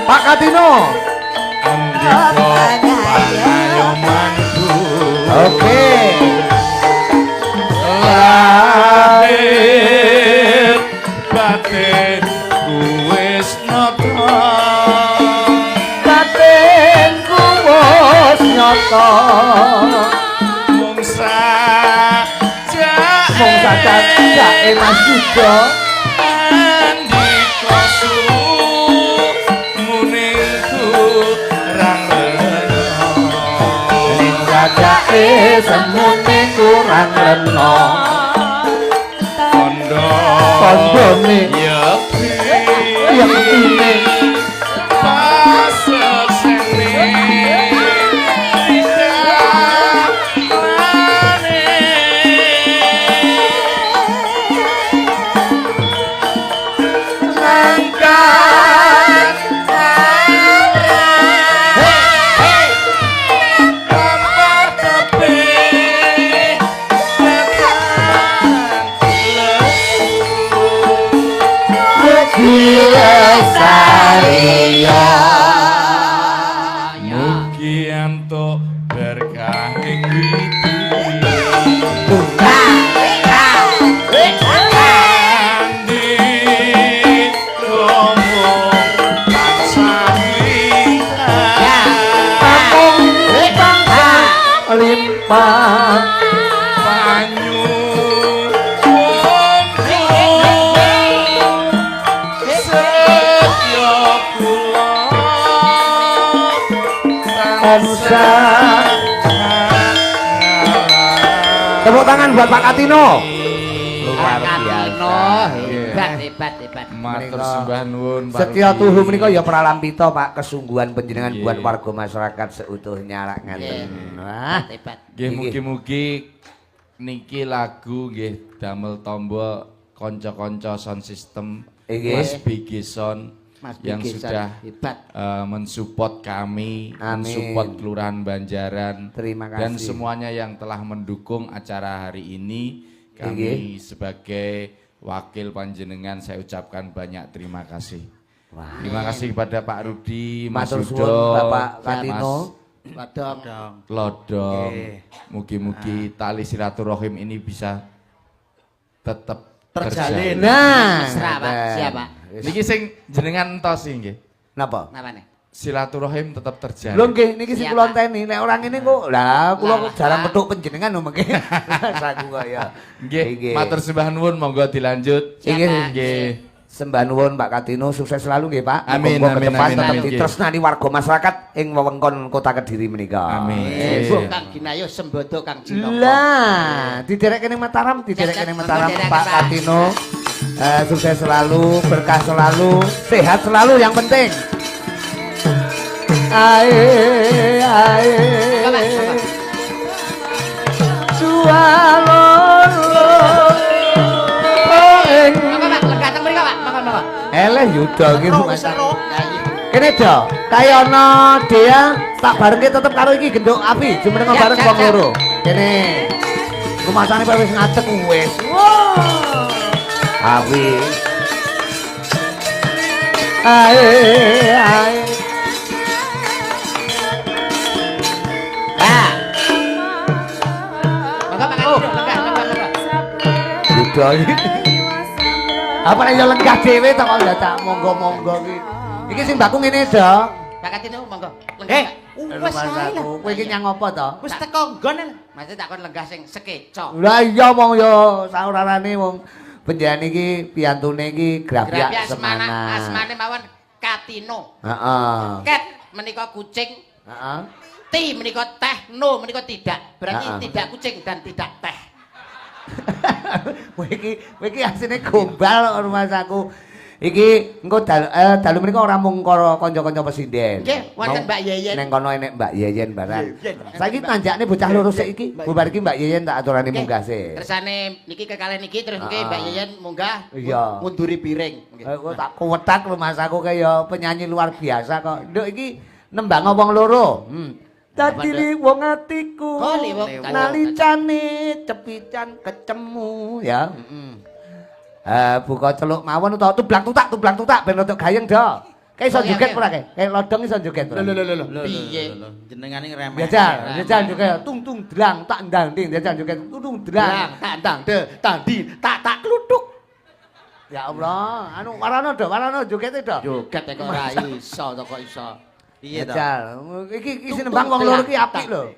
Pak Katino. Andiko pangayomanku. Oke. Lahir batin wis nata. Batinku wis nyata. Mung saja Mung sajake Mas Yuda. andika muningku rang rena. Ning sajake semune kurang rena. Kondone Yakti yaktine pasal seni tidak angkat kabar tepi Lestariya. Mugi antuk berkah ing widi. Andi romo pansamitan Limpah banyu setya kula tansah. Tepuk tangan buat Pak Katino. Pak Katino hebat. Matur sembah nuwun Pak Setia Rudi. tuhu menika ya pralampita Pak kesungguhan panjenengan buat warga masyarakat seutuhnya rak ngaten. Wah, Hebat. Nggih Nggih. mugi-mugi niki lagu nggih damel tombo kanca-kanca sound system Nggih. Mas Bigi Sound Mas yang Bigi Sound, sudah hebat. mensupport kami, Amin. mensupport Kelurahan Banjaran Terima kasih. dan semuanya yang telah mendukung acara hari ini. Kami sebagai wakil panjenengan saya ucapkan banyak terima kasih. Terima kasih kepada Pak Rudi, Mas matur Yudo, suwun Bapak Mas Katino. Lodong. Lodong. Oke. Mugi-mugi tali silaturahim ini bisa tetap Terjalin. Nah, Mesra, Pak. Siapa? Niki sing jenengan entos ing nggih. Napa? Napa nih? Silaturahim tetap terjalin. Lho nggih niki sing Siapa? kula enteni nek orang ini kok lah kula Lah, jarang Pak. petuk panjenengan lho mengke. Saku kok ya. Nggih, matur sembah nuwun monggo dilanjut. Inggih. Nggih. Sembah nuwun Pak Katino, sukses selalu nggih Pak. Amin, Muga-muga ke amin, depan amin, tetep amin. ditresnani warga masyarakat ing wewengkon Kota Kediri menika. Amin. Sembuh Kang Ginayo, sembodo Kang Jinoko. Lah, diderek kene Mataram, diderek kene Mataram Diderek, Pak Pak. Katino. Sukses selalu, berkah selalu, sehat selalu yang penting. Ae Monggo, Pak, monggo. Jualolo ing Monggo, Pak, lenggah teng mriko, Pak. Monggo. eleh yuda iki Mas. Lah iya. Kene do, kaya ana dia tak barengke tetep karo iki genduk api, jumeneng Siap, bareng siap, wong siap. loro. Kene. Rumasane wis ngadeg wis. Api. Ae. Ah. Monggo, Pak Katino, lenggah. Yuda iki. Apa nek yo lenggah dhewe to kok dadak monggo-monggo iki. Iki sing baku ngene, Dok. Pak Katino, monggo. Lenggah. Wes ae lah. Kowe iki nyang apa to? Wis teko nggon. Masih takon lenggah sing sekeco. Lah iya wong yo saurarane wong penjahan iki piyantune iki Grafia Semana. Asmane mawon Katino. Heeh. Ket menika kucing, Heeh. ti menika teh, no menika tidak. Berarti Ah, ah. tidak kucing dan tidak teh. Kowe iki asine gombal kok rumah saku. Iki engko dalu menika ora mung karo kanca-kanca presiden. Nggih, wonten Mbak Yeyen. Neng kono enek Mbak Yeyen barang. Saiki tanjakne bocah loro sik iki. Bubar iki Mbak Yeyen tak aturane munggah sik. Tersane niki kekalih niki terus niki Ah. Mbak Yeyen munggah Iya. ngunduri piring. Nggih. Kok tak kuwetak rumah saku kaya penyanyi luar biasa kok. Nduk iki nembang wong loro. Dadi li wong atiku. Oh, li wong atiku. Nalicane cepican kecemu ya. Buka celuk mawon utawa tublak tutak ben rodok gayeng do. Kayak iso joget ora kae? Kayak lodong iso joget ora? Lho. Piye? Jenengane ngremeh. Jajal joget tung tung drang tak ndang ding jajal joget tung tung drang. Tandang de tandi tak kluthuk. Ya Allah, anu warana joget do. Joget kok ora iso to kok iso. Piye to? Jajal. Iki sinembang wong loro iki apik lho.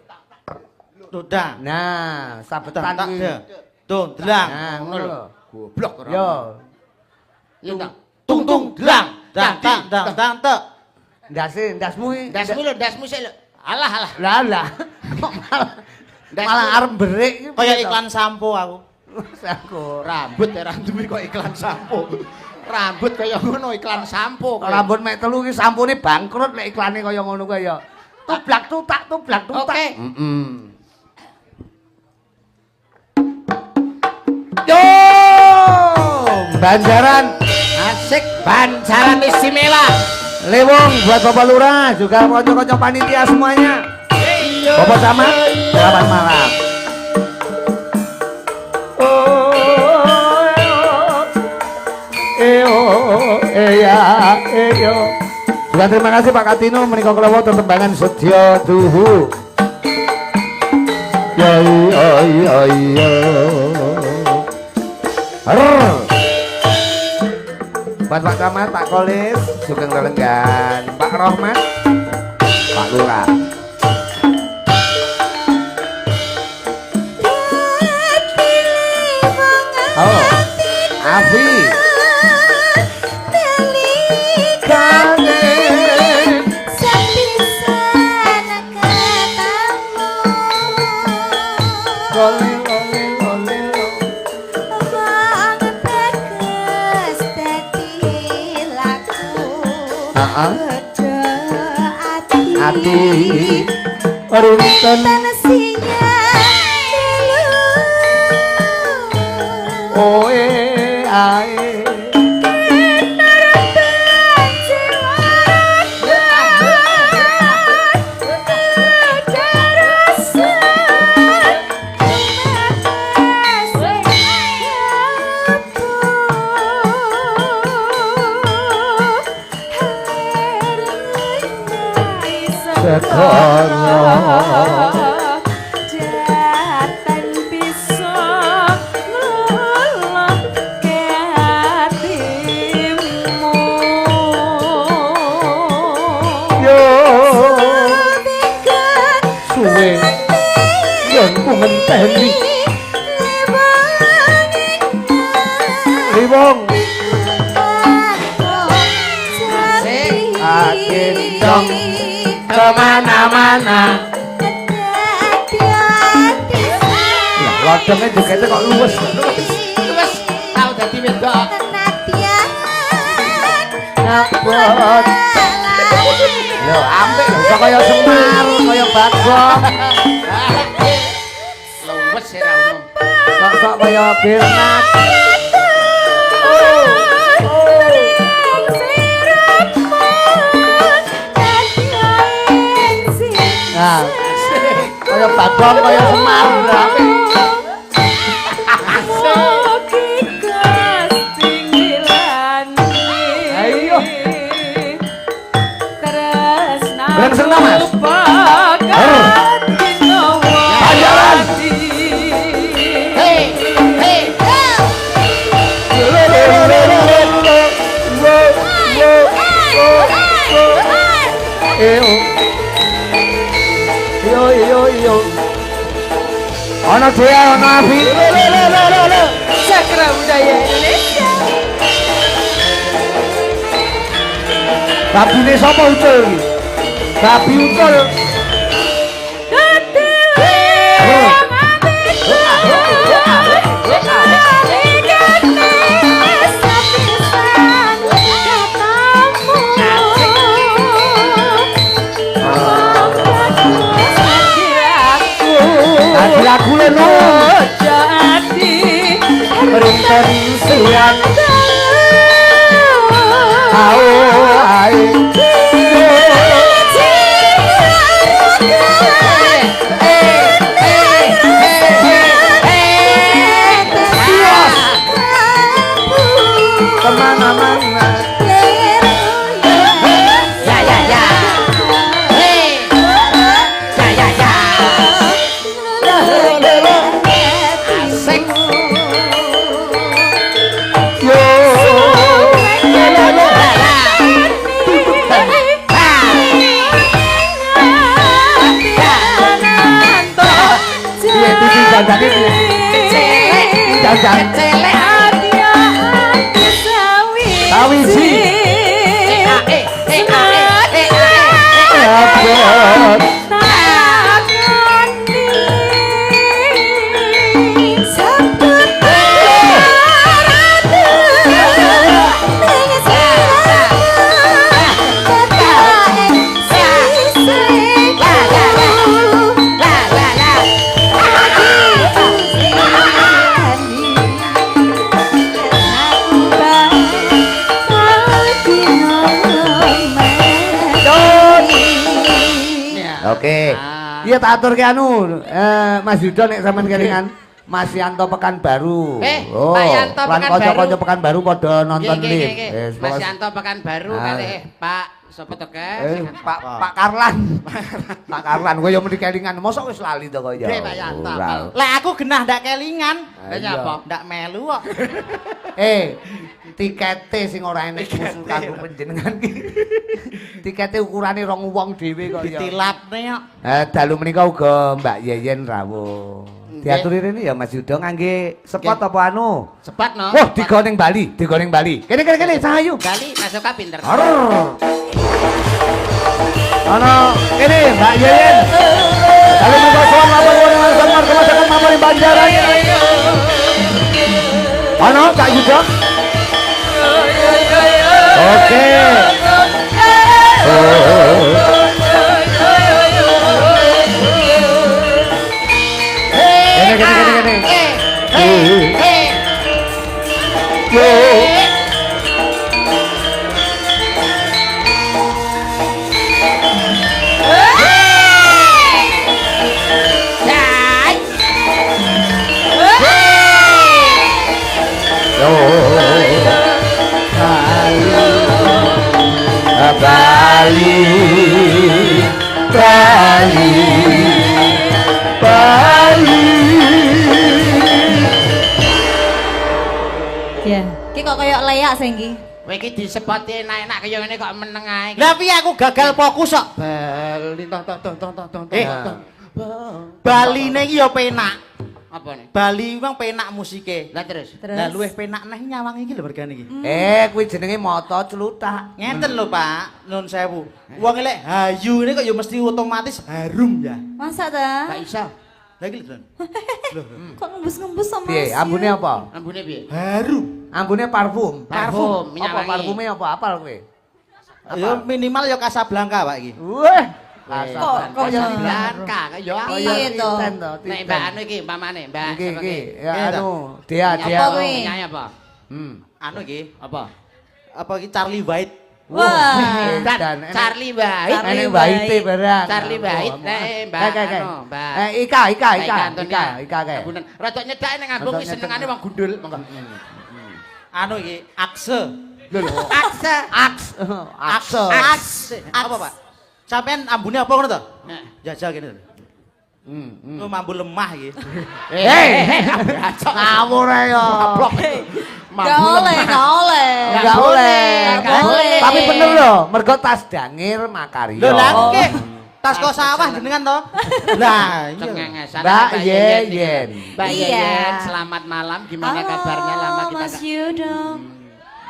Tudang. Nah, sabetan Tak iki. de. Tung dlang. Nah, ngono lho. Goblok ora. Yo. Yo tak. Tung tung dlang. Dang dang tek. Ndasmu iki. Dasmu sik lho. Alah. Lah. Malah arep berik iki. Kaya iklan sampo aku. Aku Rambut ya duwe kok iklan sampo. Rambut kaya ngono iklan sampo. rambut mek telu iki sampune bangkrut lek iklane kaya ngono kuwi ya. Tublak tutak. Oke. Yo! Banjaran Asik banjaran istimewa. Lewong buat Bapak Lurah juga kanca-kanca panitia semuanya. Bapak sama selamat malam. Juga terima kasih Pak Katino menika kula tetembangan Setya Duhu. Ya. Buat Pak Camat, Pak Kolis, Sugeng Lelenggan, Pak Rohmat, Pak Lurah. Oh, Afi. Kangen. Oleh. Ati Rinten Oe ae sekono jatan bisa ngelolokke hatimu yo suwe yen ku ngenteni Ribong akin dong kemana-mana. Lodongnya juga itu kok luwes. Wes tau dadi wedok. Ngapot. Yo ambek lho iso kaya Semar, kaya Bagong. Luwes ora umum. Sok-sok kaya Bernat. Nah, kaya Bagong, kaya Semar, apik. Ayo. Bareng seneng Mas. Banjaran. Hei. Yo. Ana Dea, ana Afi. Cakra Budaya Indonesia. Babine sapa ucul iki? Babi ucul. Lagu leno Jadi Rinten siang Au ai Kemana-mana Nadane piye? Jangan. Celek. Adya ati sawiji. Sawiji. Abot. Takoni Oke. Iya tak aturke anu, Mas Yudo nek sampean kelingan Mas Yanto Pekanbaru. Pak Yanto lan Pekanbaru. kanca-kanca Pekanbaru padha nonton Nggih, live. nggih, nggih. Mas Yanto Pekanbaru kali Pak sapa to Pak Karlan. Pak Karlan kowe yo mesti kelingan. Mosok wis lali to kaya. Nggih, Pak Yanto. Lek aku genah ndak kelingan. Lah nyapa? Ndak melu kok. Tikete sing ora enek musul kanggo panjenengan ki. Tikete ukurane rong wong dhewe kok ya. Ditilapne kok. Dalu menika uga Mbak Yeyen rawuh. Diaturi rene ya Mas Yudo ngangge spot apa anu? Sepat no. Wah, digo ning Bali, digo ning Bali. Kene sahayu. Bali masuk ka pinter. Ana kene Mbak Yeyen. Dalu menika sowan mawon dengan Semar Kemasakan mawon Banjaran. Ana Kak Yudo. Oke. Bali, Bali, Bali. Ya, ki kok koyo leyak sing iki. Kowe iki disepoti enak-enak kaya ngene kok meneng ae. Lah piye aku gagal fokus kok. Bali tong. Baline iki ya penak. Apa nih? Bali wong penak musike. Lah terus. Lah luwih penak neh nyawang iki lho mergane iki. Kuwi jenenge moto celutak. Ngeten lho Pak, nun sewu. Wong lek hayu ini kok ya mesti otomatis harum ya. Masa ta? Gak iso. Lah iki lho. Kok ngembus-ngembus sama Piye, ambune apa? Ambune piye? Harum. Ambune parfum. Parfum, minyak Apa wangi. parfume apa? Apal kowe? Ya minimal ya Casablanca Pak iki. Wah, Kok ya Blanka kaya aku. Iya to. Nek Mbak anu iki umpamane, Mbak Iki sapa iki iki? ya anu, dia. Apa kuwi? Nyanyi apa? Anu iki, Apa? apa iki Charlie White. Wah. Dan Charlie White. Ini White barang. Charlie White, Mbak anu, Mbak. Ika Antonia. kae. Abunan. Rada nyedake ning ngambung iki senengane wong gundul. Monggo. Anu iki Akse. Aksa. Akse. Apa Pak? Sampean ambune apa ngono to? Nah. Jajal kene lho. Lu mambu lemah iki. Ngawur ae yo. Gak oleh, gak oleh. Enggak oleh. Nggak boleh. Tapi bener loh, mergo tas dangir makarya. Lho lah iki tas kok sawah jenengan to? Lah iya. Cengengesan. Mbak Yeyen. Mbak Iya. Yeyen, selamat malam. Gimana kabarnya? Lama kita Mas Yudo.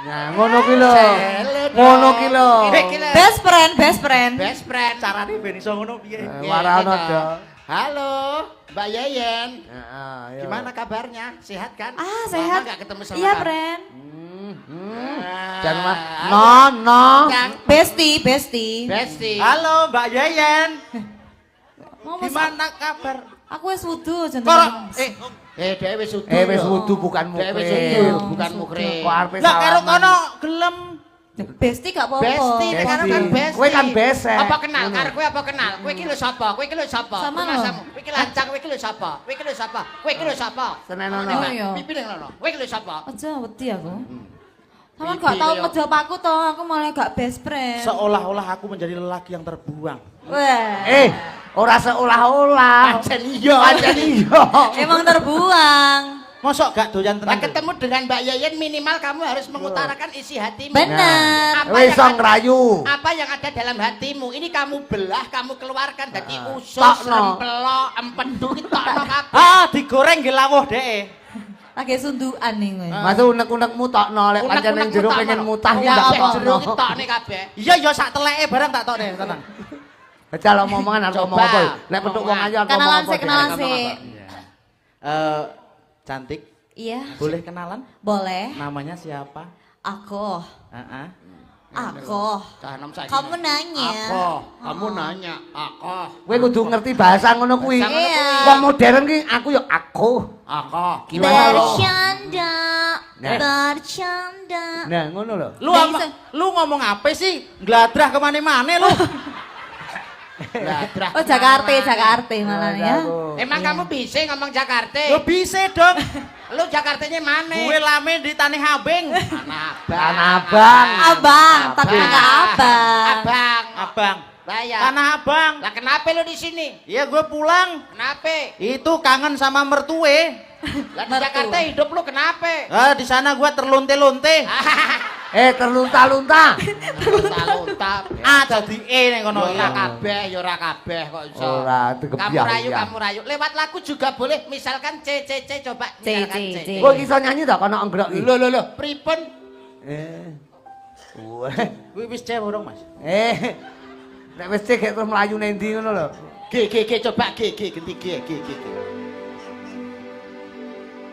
Nah, ngono ki lho. Ngono ki lho. Best friend. Best friend. Carane ben iso ngono piye? Warana do. Halo, Mbak Yeyen. Heeh, ya. Gimana kabarnya? Sehat kan? Ah, Lama sehat. nggak ketemu sama Iya, kamu. friend. Jangan mah. No. Yang Bestie. Besti. Halo Mbak Yeyen. Ngomong Gimana kabar? aku wis wudu Kok jenenge. Dhewe wis sudu. Wis wudu bukan Dhewe wis mukril. sudu, bukan mukril. Kok arepe lah karo salaman. kono gelem. Bestie gak apa-apa. Besti, nek karo kan besti. Kowe kan besek. Apa kenal? Karo kowe apa kenal? Kowe iki lho sapa? Kowe iki lho sapa? Sama lho. Masamu. Kowe iki lancang, kowe iki lho sapa? Kowe iki lho sapa? Kowe iki lho sapa? Senenono. Nek, Mbak, iya. Pipi ning ngono. Kowe iki lho sapa? Aja wedi aku. Kamu gak tau ngejawab aku toh, aku malah gak best friend. Seolah-olah aku menjadi lelaki yang terbuang. Wah. Ora seolah-olah. Pancen iya. Pancen iya. Emang terbuang. Mosok gak doyan Nah, tenan. ketemu dengan Mbak Yayan minimal kamu harus mengutarakan isi hatimu. Bener. Wis song rayu. Apa yang ada dalam hatimu? Ini kamu belah, kamu keluarkan dari usus, Tokno. rempelok, empedu ki tokno kabeh. Ah, digoreng nggih lawuh dhek. Lagi sundukan nih gue. Masuk unek-unekmu tokno lek pancen ning jero pengen mutah ya ndak apa jero tokno. ki tokne kabeh. Iya ya sak teleke barang tak tok deh, tenang. Bacal omongan aku ngomong Coba. apa? Lek petuk wong ayu aku ngomong Kenalan apa? sih, kenalan sih. Cantik, Iya, boleh kenalan? boleh. Namanya siapa? Aku. Heeh. Aku. Cah nom saiki. Kamu nanya. Kamu nanya, aku. Kowe kudu ngerti bahasa ngono kuwi. Bahasa ngono Iya. Wong modern ki aku ya aku. Gimana lo? Bercanda. Nah. Bercanda. Nah, ngono lho. Lu ngomong apa sih? Gladrah kemana-mana lu. Oh, Jakarta malah ya. Emang kamu bisa ngomong Jakarta? Lu bisa dong. Lu Jakartanya mana? Gue lame di Tanah Abang. Tanah Abang. Abang, tapi enggak abang. Abang. Abang. Saya. Tanah Abang. Lah kenapa lu di sini? Iya gue pulang. Kenapa? Itu kangen sama mertue. Lah di Jakarta hidup lu kenapa? Ah, di sana gue terlunte-lunte. Terlunta-lunta. Lunta-lunta. Ah, jadi ning kono Ora ya. kabeh, ya ora kabeh kok iso. Ora, itu Kamu kebiah, rayu, iya. kamu rayu. Lewat lagu juga boleh. Misalkan C coba. C, Misalkan C, C. Kowe iso nyanyi ta kono anggrek iki? Lho. Pripun? Weh. Kuwi wis cewek urung, Mas. Nek wis cek terus mlayu nang ndi ngono lho. G coba G ganti G.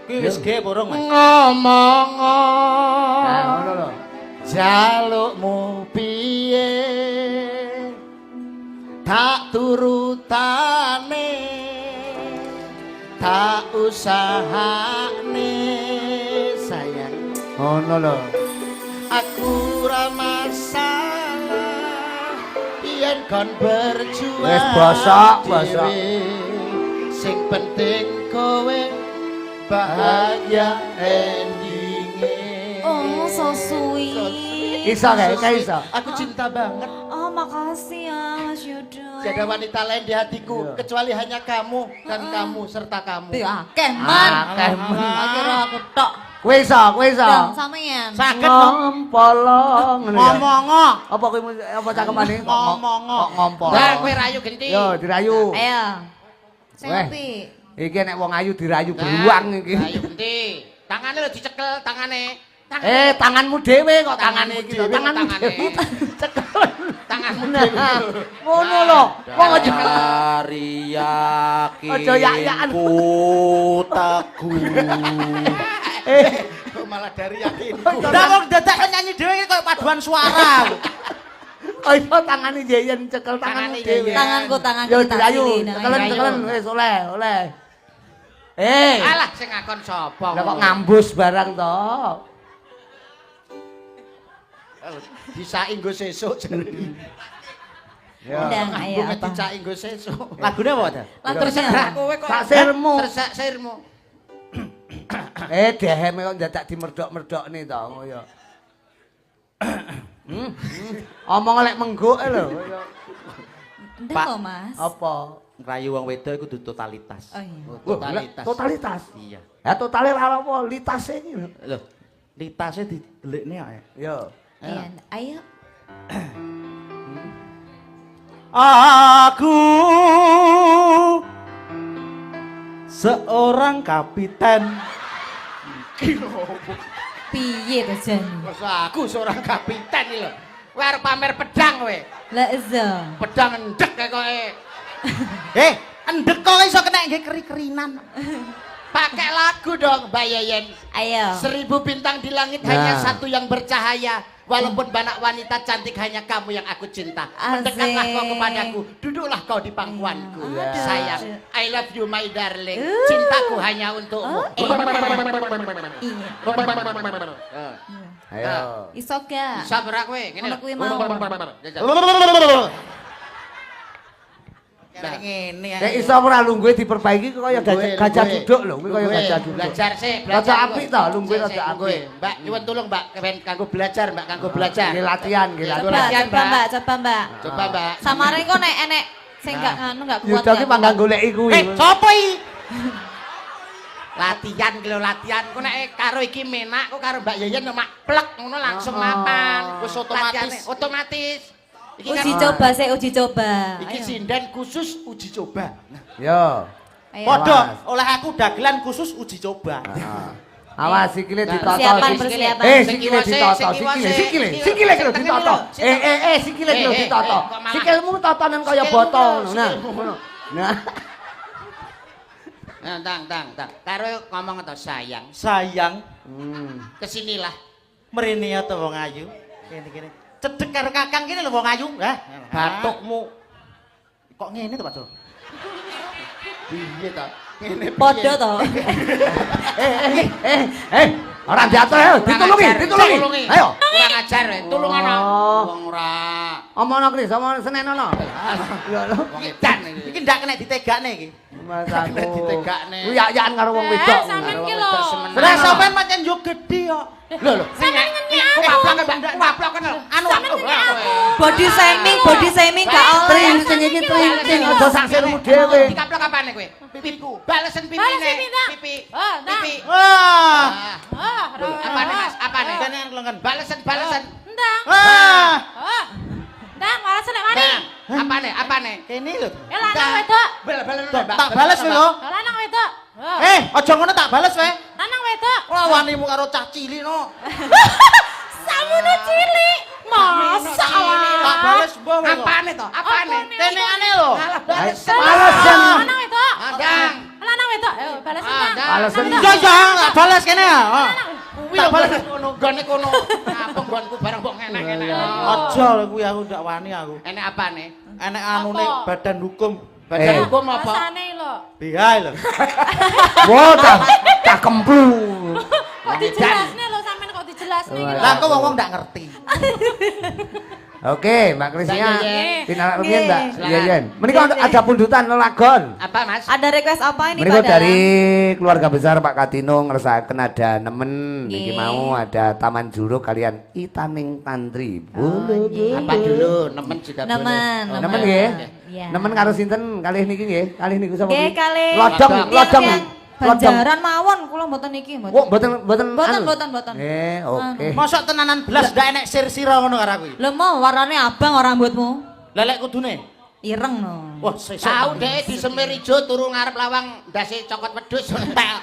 Kuwi wis ge urung, Mas. Ngomong Nah, ngono lho. jalukmu piye tak turutane tak usahane sayang Ngono lho. aku ora masalah yen kon berjuang Wis bosok. dhewe. Sing penting kowe bahagia endinge. Oh, so sweet. Iso kae iso. Aku cinta banget. Oh, makasih ya, Mas Yudo. Tidak ada wanita lain di hatiku kecuali hanya kamu dan kamu serta kamu. Iya, keman. Keman. Akhirnya aku tok. Kowe iso. Dong, sampean. Saged kok Ngompolong ngono ya. ngomongo. Apa kowe apa cakemane? Ngomongo. Ngompol. Nah, kowe rayu genti. Yo dirayu. Ayo. Weh. Selfie. Iki nek wong ayu dirayu beruang iki. Rayu genti. Tangane lho dicekel tangane. Tanganmu dhewe kok tangane iki. Tanganmu dhewe kok Tanganmu tangane. dhewe. Cekel. Tanganmu dhewe. Nah, ngono lho. Wong aja Dari yakin Ojo yak-yakan. ku teguh. Kok malah dari yakinku. Udah wong dadak nyanyi dhewe iki koyo paduan suara. Oh iso tangane Yeyen cekel tanganmu Tangane dhewe. Yeyen. Tangan Yo kita dirayu. pilih, Cekelen dirayu. cekelen wis oleh. Alah sing ngakon sapa? Lah kok ngambus barang to? Disaki nggo sesuk jare. Ndang, ayo Bunga apa? dicaki nggo sesuk. Lagune apa ta? Terserah kowe kok. Sak sirmu. Tersak sirmu. Deheme kok dadak dimerdok-merdokne to ngoyo. Omong lek mengguk lho. Ndang Pak. kok, Mas. Apa? Ngerayu wong wedok iku kudu totalitas. Oh iya. Totalitas. Totalitas. Iya. Ya totale ora apa, litase iki lho. Lho, litasnya didelikne ae. Yo. Iya, ayo. Aku seorang kapiten. Piye to jan? Masa aku seorang kapiten iki lho. Kowe arep pamer pedang kowe. Lah iya. Pedang endek kowe. Endek kok iso kena nggih keri-kerinan. Pakai lagu dong Mbak Yeyen. Ayo. 1000 bintang di langit Nah. hanya satu yang bercahaya. Walaupun banyak wanita cantik hanya kamu yang aku cinta. Mendekatlah kau Asik. kepadaku, duduklah kau di pangkuanku. Aduh. Sayang, I love you my darling. Cintaku hanya untukmu. Oh, iya. Ayo. Iso gak? Bisa berak kowe, ngene Ono lho. kuwi mau. Nah, Ngene Nek iso ora lungguhe diperbaiki kok kaya gajah duduk lho, kuwi kaya Lungguhe. gajah duduk. Belajar sih, Rada apik to, lungguhe Sik, rada sik, lungguhe. apik. Mbak, nyuwun tulung Mbak, kepen kanggo belajar, Mbak, kanggo belajar. Nggih latihan, nggih Coba Coba, latihan. latihan, coba Mbak. Mbak, coba Mbak. Coba Mbak. Samare kok nek enek sing gak nganu gak kuat. Yuda ki gak mangga kuat. goleki kuwi. Sopo iki? Latihan ki lho latihan. Ku nek karo iki menak, ku karo Mbak Yeyen yo mak plek ngono langsung mapan. Wis otomatis. Iki Uji coba sih, uji coba. Iki sinden khusus uji coba. Yo. Ayo. Padha oleh aku dagelan khusus uji coba. Awas sikile ditoto. Persiapan, sikile. persiapan. Sikile ditoto, sikile kira ditoto. Sikile kira ditoto. Sikilmu totonan kaya botol ngono. Nah, ngono. Nah. Nah, tang. Karo ngomong to sayang. Sayang, Kesinilah. mrene ya to wong ayu. Kene. Cedhek karo Kakang kene lho wong ayu. Batukmu Kok ngene to, Pak Jo? piye to? Ngene Podo to. Ora jatuh ya, ditulungi. Ayo. Kurang ajar we, tulung ana. Oh. Wong ora. Omono Kris, omono senenono. Ya lho. Wong edan iki. Iki ndak kena ditegakne iki. Masaku. Ditegakne. Ku yak-yakan karo wong wedok. Sampean Karo ki wong lho. wedok semenang. Lah sampean pancen yo gedhe kok. Lho. Sampean ngenyek aku. Waplok lho. Anu Sampean aku. ngenyek aku. Body shaming gak oleh. Trinting iki trinting aja saksirmu dhewe. Dikaplok apane kowe? Pipiku. Balesen pipine. Balesen pita. Pipi. Oh, nah. Pipi. Wah. Ah, Apane Mas? Apane? Kene kelongan. Balesen. Ndang. Wah. Oh. Ndang, malah selek mari. Nah, apane? Kene lho. Lanang wedok. Tak bales kowe lho. Lanang wedok. Oh. Aja ngono tak bales kowe. Lanang wedok. Lawanimu karo cah cilik no. Samono cilik. Masa Tak bales mbah. Apane to? Apane? Kene aneh lho. Balesen. Lanang wedok. Andang. Lanang wedok. Ayo balesin Ah, Ndang. Balesen. Ya tak bales kene ya. Kuwi lho balesen kono, gone kono. Apa nggonku bareng kok enak-enak. Aja lho kuwi aku ndak wani aku. Enek apane? Enek anune Apa? badan hukum. Badan hukum apa? Rasane lho. Bihai lho. Wo tak kemplu. Kok dijelasne lho sampean kok dijelasne iki lho. Lah kok wong ndak ngerti. Oke, Mbak Krisnya. Mbak Yeyen. Pindah rumiyin, Mbak Silakan. Yeyen. Menika ada pundutan lelagon. Apa Mas? Ada request apa ini Menika Pak dari keluarga besar Pak Katino ngersakaken ada nemen niki Nggih. mau ada Taman Juruk kalian Itaning Tantri. Apa dulu? Nemen juga boleh. Nemen. Oh, Nemen nggih. Iya. Nemen karo sinten kalih niki nggih? Kalih niku sapa? Nggih, niki? kalih Lodong, lodong. Banjaran mawon kula mboten niki Oh, mboten. mboten Mboten, anu? mboten. Oke. Mosok tenanan belas ndak enek sir-sira ngono karo kuwi. Lho mau warnane abang ora rambutmu. Lelek kudune. Ireng no. Wah, sesuk. Tahu deh di semir ijo turu ngarep lawang ndase cokot wedhus entek.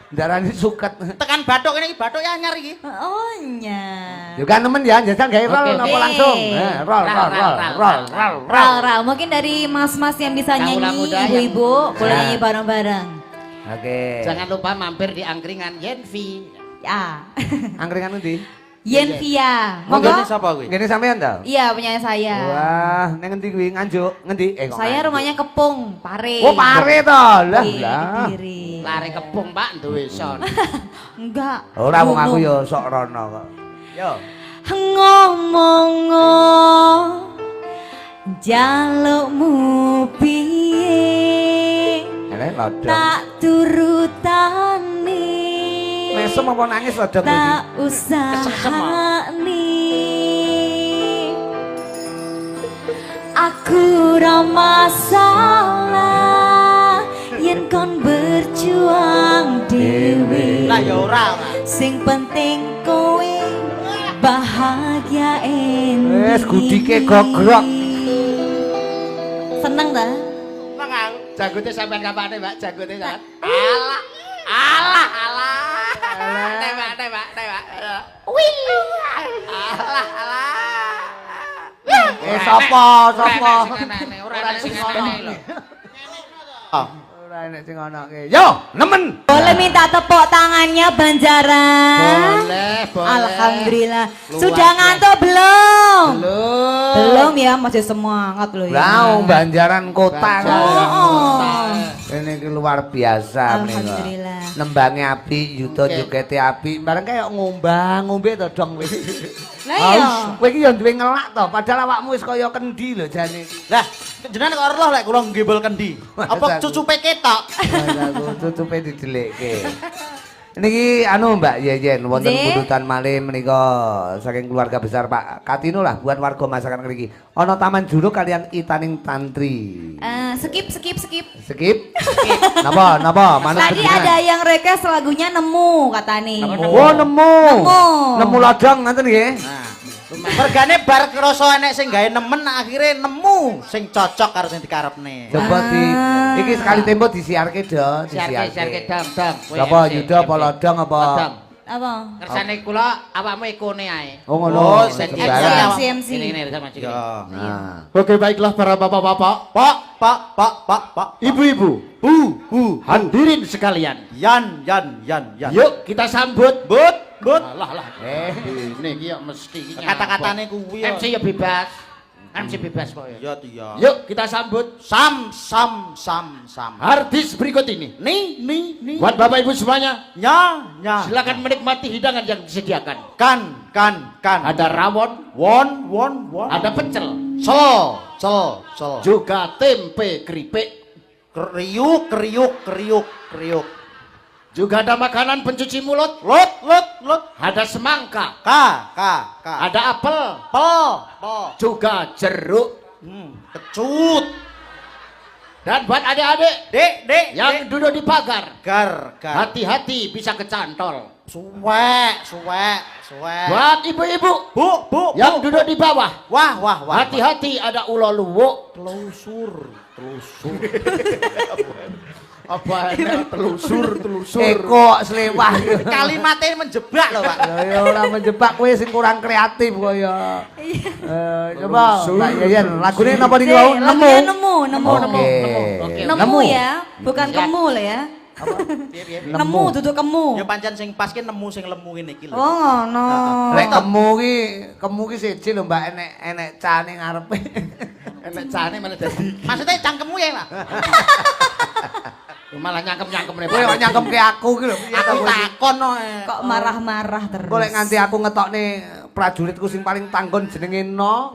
Darane suket. Tekan bathuk ini iki bathuk ya anyar iki. Oh nya. Yo kan nemen ya, jajal gawe roll Oke. napa langsung? Roll. Ra, mungkin dari mas-mas yang bisa Kaulah nyanyi, muda yang- ibu-ibu, boleh Ya. nyanyi bareng-bareng. Oke. Jangan lupa mampir di angkringan Yenvi. Ya. Angkringan endi? Yenvia. Monggo Monggo. sapa kuwi? Ngene sampean ta? Iya, punya saya. Wah, nang ngendi kuwi? Nganjuk? Ngendi? Kok Saya Nganjuk? rumahnya Kepung, Pare. Oh, Pare to. Lah, Iya, lah. Kediri. Lari kebung Pak duwe son. Enggak. Ora wong aku Gunung. ya sok rono kok. Yo. Ngomong jalukmu piye Ele lodong. tak turutani Mesem apa nangis lodong iki? tak usahani aku ra masalah yen kon berjuang dewe Lah ya ora. sing penting kowe bahagia endi Wes gudike gogrok. seneng ta Nang aku. Jagote sampean kapane Mbak? Jagote sampean. Alah. Tembak. Wih. Alah. Sapa? Ora ana sing ngene lho. Ora enek sing ono ki. Yo, nemen. boleh minta tepuk tangannya Banjaran Boleh. Alhamdulillah Luar sudah biasa. ngantuk belum Belum. belum ya masih semangat loh ya Lah, Banjaran Kota. Oh. Ini ki luar biasa menika. Alhamdulillah. Nembange api, yuto Oke. jogete api. Bareng kaya ngombang, ngombe to dong kowe. Lah iya. Kowe iki ya duwe ngelak to, padahal awakmu wis kaya kendi lho jane. Lah, jenengan kok roh lek kula nggembel kendi. Apa Aku. cucupe ketok? Aku tutupe didelekke. Niki anu Mbak Yeyen wonten Nggih. pututan malih menika saking keluarga besar Pak Katino lah buat warga masyarakat ngriki. Ana taman juru kalian itaning tantri. Skip. Skip. Napa? Manut Tadi penjenengan. ada yang request lagunya nemu katanya. Oh, nemu. Nemu. Nemu lodong ngoten nggih. Mergane bar krasa enek sing gawe nemen akhire nemu sing cocok karo sing dikarepne. Coba iki sekali tempo disiarke do, Siarke dong. Apa Yuda apa lodong apa? Lodong. Apa? Kersane kula awakmu ikone ae. Oh ngono. Oh, sing sembarang. MC. Ini sama Cik. Ya. Nah. Oke baiklah para bapak-bapak, Pak. ibu-ibu, Bu. hadirin sekalian. Yan. Yuk kita sambut. But. Alah. Ini iki yo mesti iki. Kata-katane kuwi. MC ya bebas. MC bebas kok ya. Ya iya. Yuk kita sambut Sam. artis berikut ini. Nih. Buat bapak ibu semuanya, Nya. silakan menikmati hidangan yang disediakan. Kan. Ada rawon, Won. ada pecel, Cel. juga tempe keripik, Kriuk. juga ada makanan pencuci mulut, Lot. ada semangka, Ka. ada apel, Po. juga jeruk. Kecut. Dan buat adik-adik Dek. yang duduk di pagar, Gar. hati-hati bisa kecantol. Suwek. Buat ibu-ibu Bu. yang duduk di bawah, Wah. hati-hati ada ulo luwuk. Telusur. Apa ada telusur. Eko selewah. Kalimatnya menjebak loh, Pak. Lah ya ora menjebak kowe sing kurang kreatif kaya. Coba Mbak Yeyen, lagune napa niki wau? Lagunya nemu. Oke. Nemu ya, bukan kemu lah ya. Nemu duduk kemu. Ya pancen sing pas ki nemu sing lemu ngene iki lho. Oh ngono. Lek kemu ki siji lho Mbak enek cane ngarepe. Enak cane malah dadi. Maksudnya cangkemmu ya, Pak? Malah nyangkem nih. Kowe kok nyangkemke aku ki lho. Piye Aku to kowe? takon no. Kok marah-marah terus. Kok lek nganti aku ngetokne prajuritku sing paling tanggon jenenge No.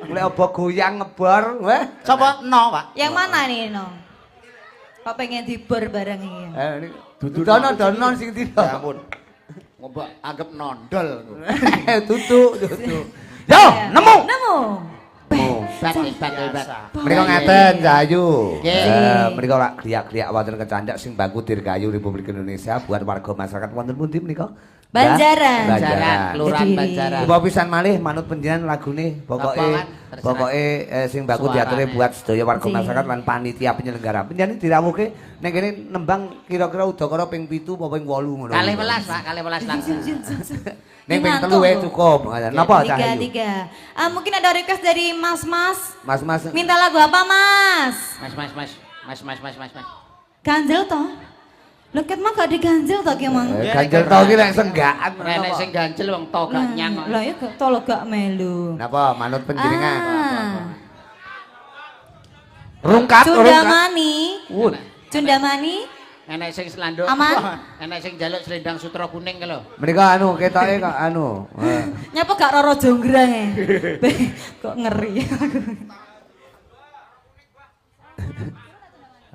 Lek obo goyang ngebor, weh. Sapa no, Pak? Yang mana nih, No? Kok pengen dibor bareng ini? Dono sing Ya tidak. ampun. Ngobak anggap nondol. Tutu. Yo, nemu. Batik. Mereka ngeten Cahayu. Nggih. Mereka lak kriak-kriak wonten kecandak sing baku Dirgayu Republik Indonesia buat warga masyarakat wonten pundi menika? Banjaran. Banjaran, Kelurahan Kediri. Banjaran. Coba pisan malih manut panjenengan lagune Apa, Wan? pokoke sing baku Suarane. diaturi buat sedaya warga Ji. masyarakat lan panitia penyelenggara. Panjenengan dirawuhke ning kene nembang kira-kira udakara ping 7 apa ping 8 ngono. 12 Pak, 12 langsung. Ning ping 3 cukup. Napa Cahayu? Tiga. Mungkin ada request dari Mas. Mas. Minta lagu apa, Mas? Mas. Ganjel toh? Leket mah gak diganjel toh ki mang. Ganjel tau ki lek senggaan. Renek sing ganjel wong to gak nyang. Lah ya gak tolo gak melu. Napa manut panjenengan? Ah. Rungkat. Cundamani. Wun. Cundamani. Enek sing selanduk. Aman? Enek sing njaluk selendang sutra kuning ke lho. Menika ketoke kok Nyapa gak Roro Jonggrang ya? Kok ngeri.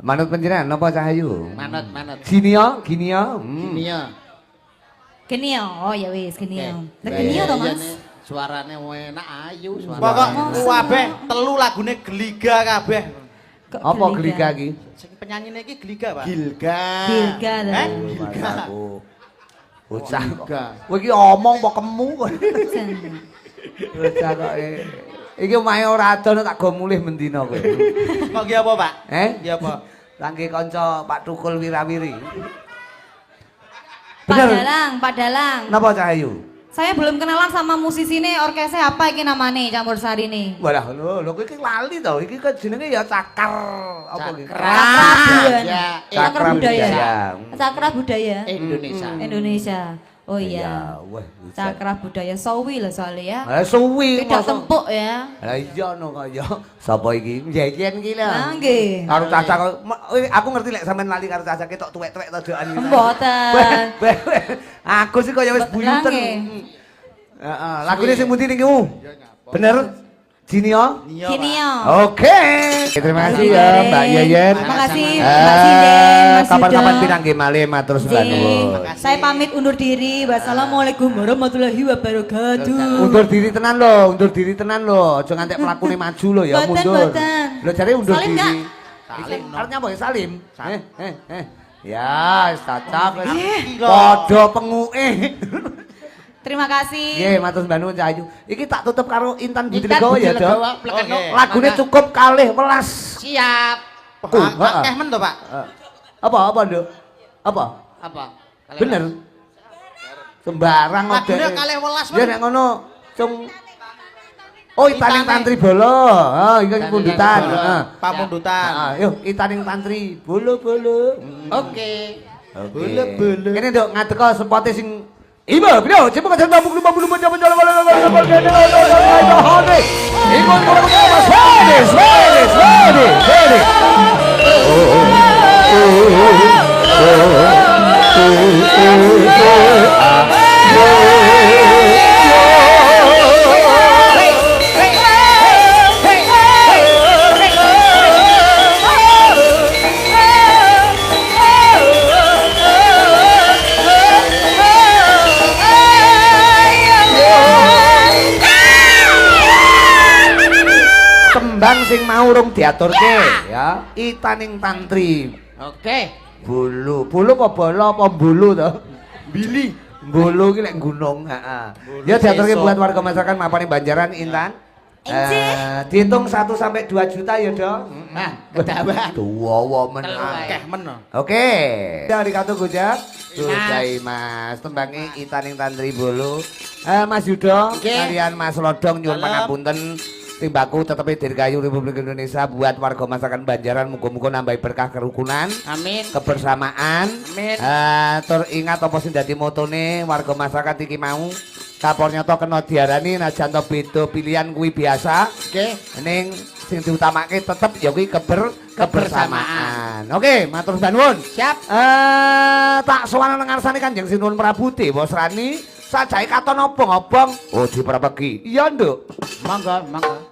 Manut panjenengan napa Cahayu? Manut. Gini ya. Ini ya. Gini ya. Oh ya wis gini ya. Lah gini ya toh, Mas. Suarane enak ayu suarane. Pokok kabeh telu lagune geliga kabeh. Kok Apa geliga iki? Sing penyanyine iki geliga, Pak. Gilga. Gilga lah. Masaku. Bocah kok. Gilga. Kowe iki omong kok kemu kok. Bocah kok iki omahe ora adon tak go mulih mendina kowe. Kok ki apa, Pak? Ki apa? Langke kanca Pak Tukul Wirawiri. Pak Dalang. Napa Cahayu? Saya belum kenalan sama musisi ini, orkesnya apa iki namanya Campur Sari ini? Walah lho kowe iki lali to. Iki kan jenenge ya Cakar apa iki? Cakrabuan. Ya, Cakra budaya. Budaya. Cakra budaya. Indonesia. Indonesia. Oh iya. Wah, Cakra budaya Sawi lah soalnya ya. Lah suwi Tidak masa. tempuk ya. Lah iya no kaya. Sapa iki? Yeyen ki Nah, lho. nggih. Karo Caca aku ngerti lek sampean lali karo Caca ketok tuwek-tuwek todokan. Mboten. Aku sih kaya wis buyuten. Nggih. Heeh, lagune sing pundi niki? Bener? Jinio. Gini ya. Oke. Terima kasih ya Mbak Yeyen. Terima kasih Mbak Sinden, Mas Kapan-kapan Yuda. pinang nggih malih matur Ji, nuwun. saya pamit undur diri. Wassalamualaikum warahmatullahi wabarakatuh. Undur diri tenan lho. Aja ngantek mlakune maju lho ya, Mboten, mundur. mboten. Lho jare undur Salim diri. nggak? Salim. Artinya apa ya salim? Ya, wis cocok wis. Padha penguke. Terima kasih. Nggih, matur nuwun Cahayu. Iki tak tutup karo Intan Budi Intan Legawa ya, Budi Dok. Legawa, plekeno. Lagune Mangga. cukup kalih welas. Siap. Akeh men to, Pak. Apa, Nduk? Apa? Apa? Kalian Bener. Sembarang Lagune ngode. kalih welas, Ya nek ngono, cung Oh, Itaning Tantri Bolo. Oh, iki pundutan. Heeh. Pamundutan. Yuk, Itaning Tantri Bolo-bolo. Oke. Bolo-bolo. Kene Nduk ngadeka spote sing Iba, bro, cepat ke sana, bulu bulu menjauh menjauh menjauh menjauh menjauh menjauh menjauh ikut kalau kita Swedish, Swedish, Swedish, Swedish. Tembang sing mau rung diaturke ya, Itaning Tantri. Oke. Bulu, bulu apa bolo apa bulu to? Bili. Bulu ki lek gunung, heeh. Ya diaturke buat warga masyarakat mapane Banjaran Intan. Dihitung 1 sampai 2 juta ya, Dok. Nah, kedawan. Tuwa men. Akeh men. Oke. Dari Katu Gojak. Sudai Mas, tembangi Itaning Tantri Bulu. Mas Yudo, Oke. kalian Mas Lodong nyuwun Halo. pangapunten. Timbaku tetapi Dirgayu Republik Indonesia buat warga masyarakat Banjaran muga-muga nambahi berkah kerukunan, Amin. kebersamaan. Amin. Tur ingat apa sing dadi motone warga masyarakat iki mau. Kapor nyoto kena diarani najan to beda pilihan kuwi biasa. Oke. Ning sing diutamake tetep ya kuwi kebersamaan. Oke, matur nuwun. Siap. Tak sowan nang ngarsane Kanjeng Sinuwun Prabu Dewa Srani, sajake katon obong-obong. Oh, diprabegi. Iya, Nduk. Monggo, monggo.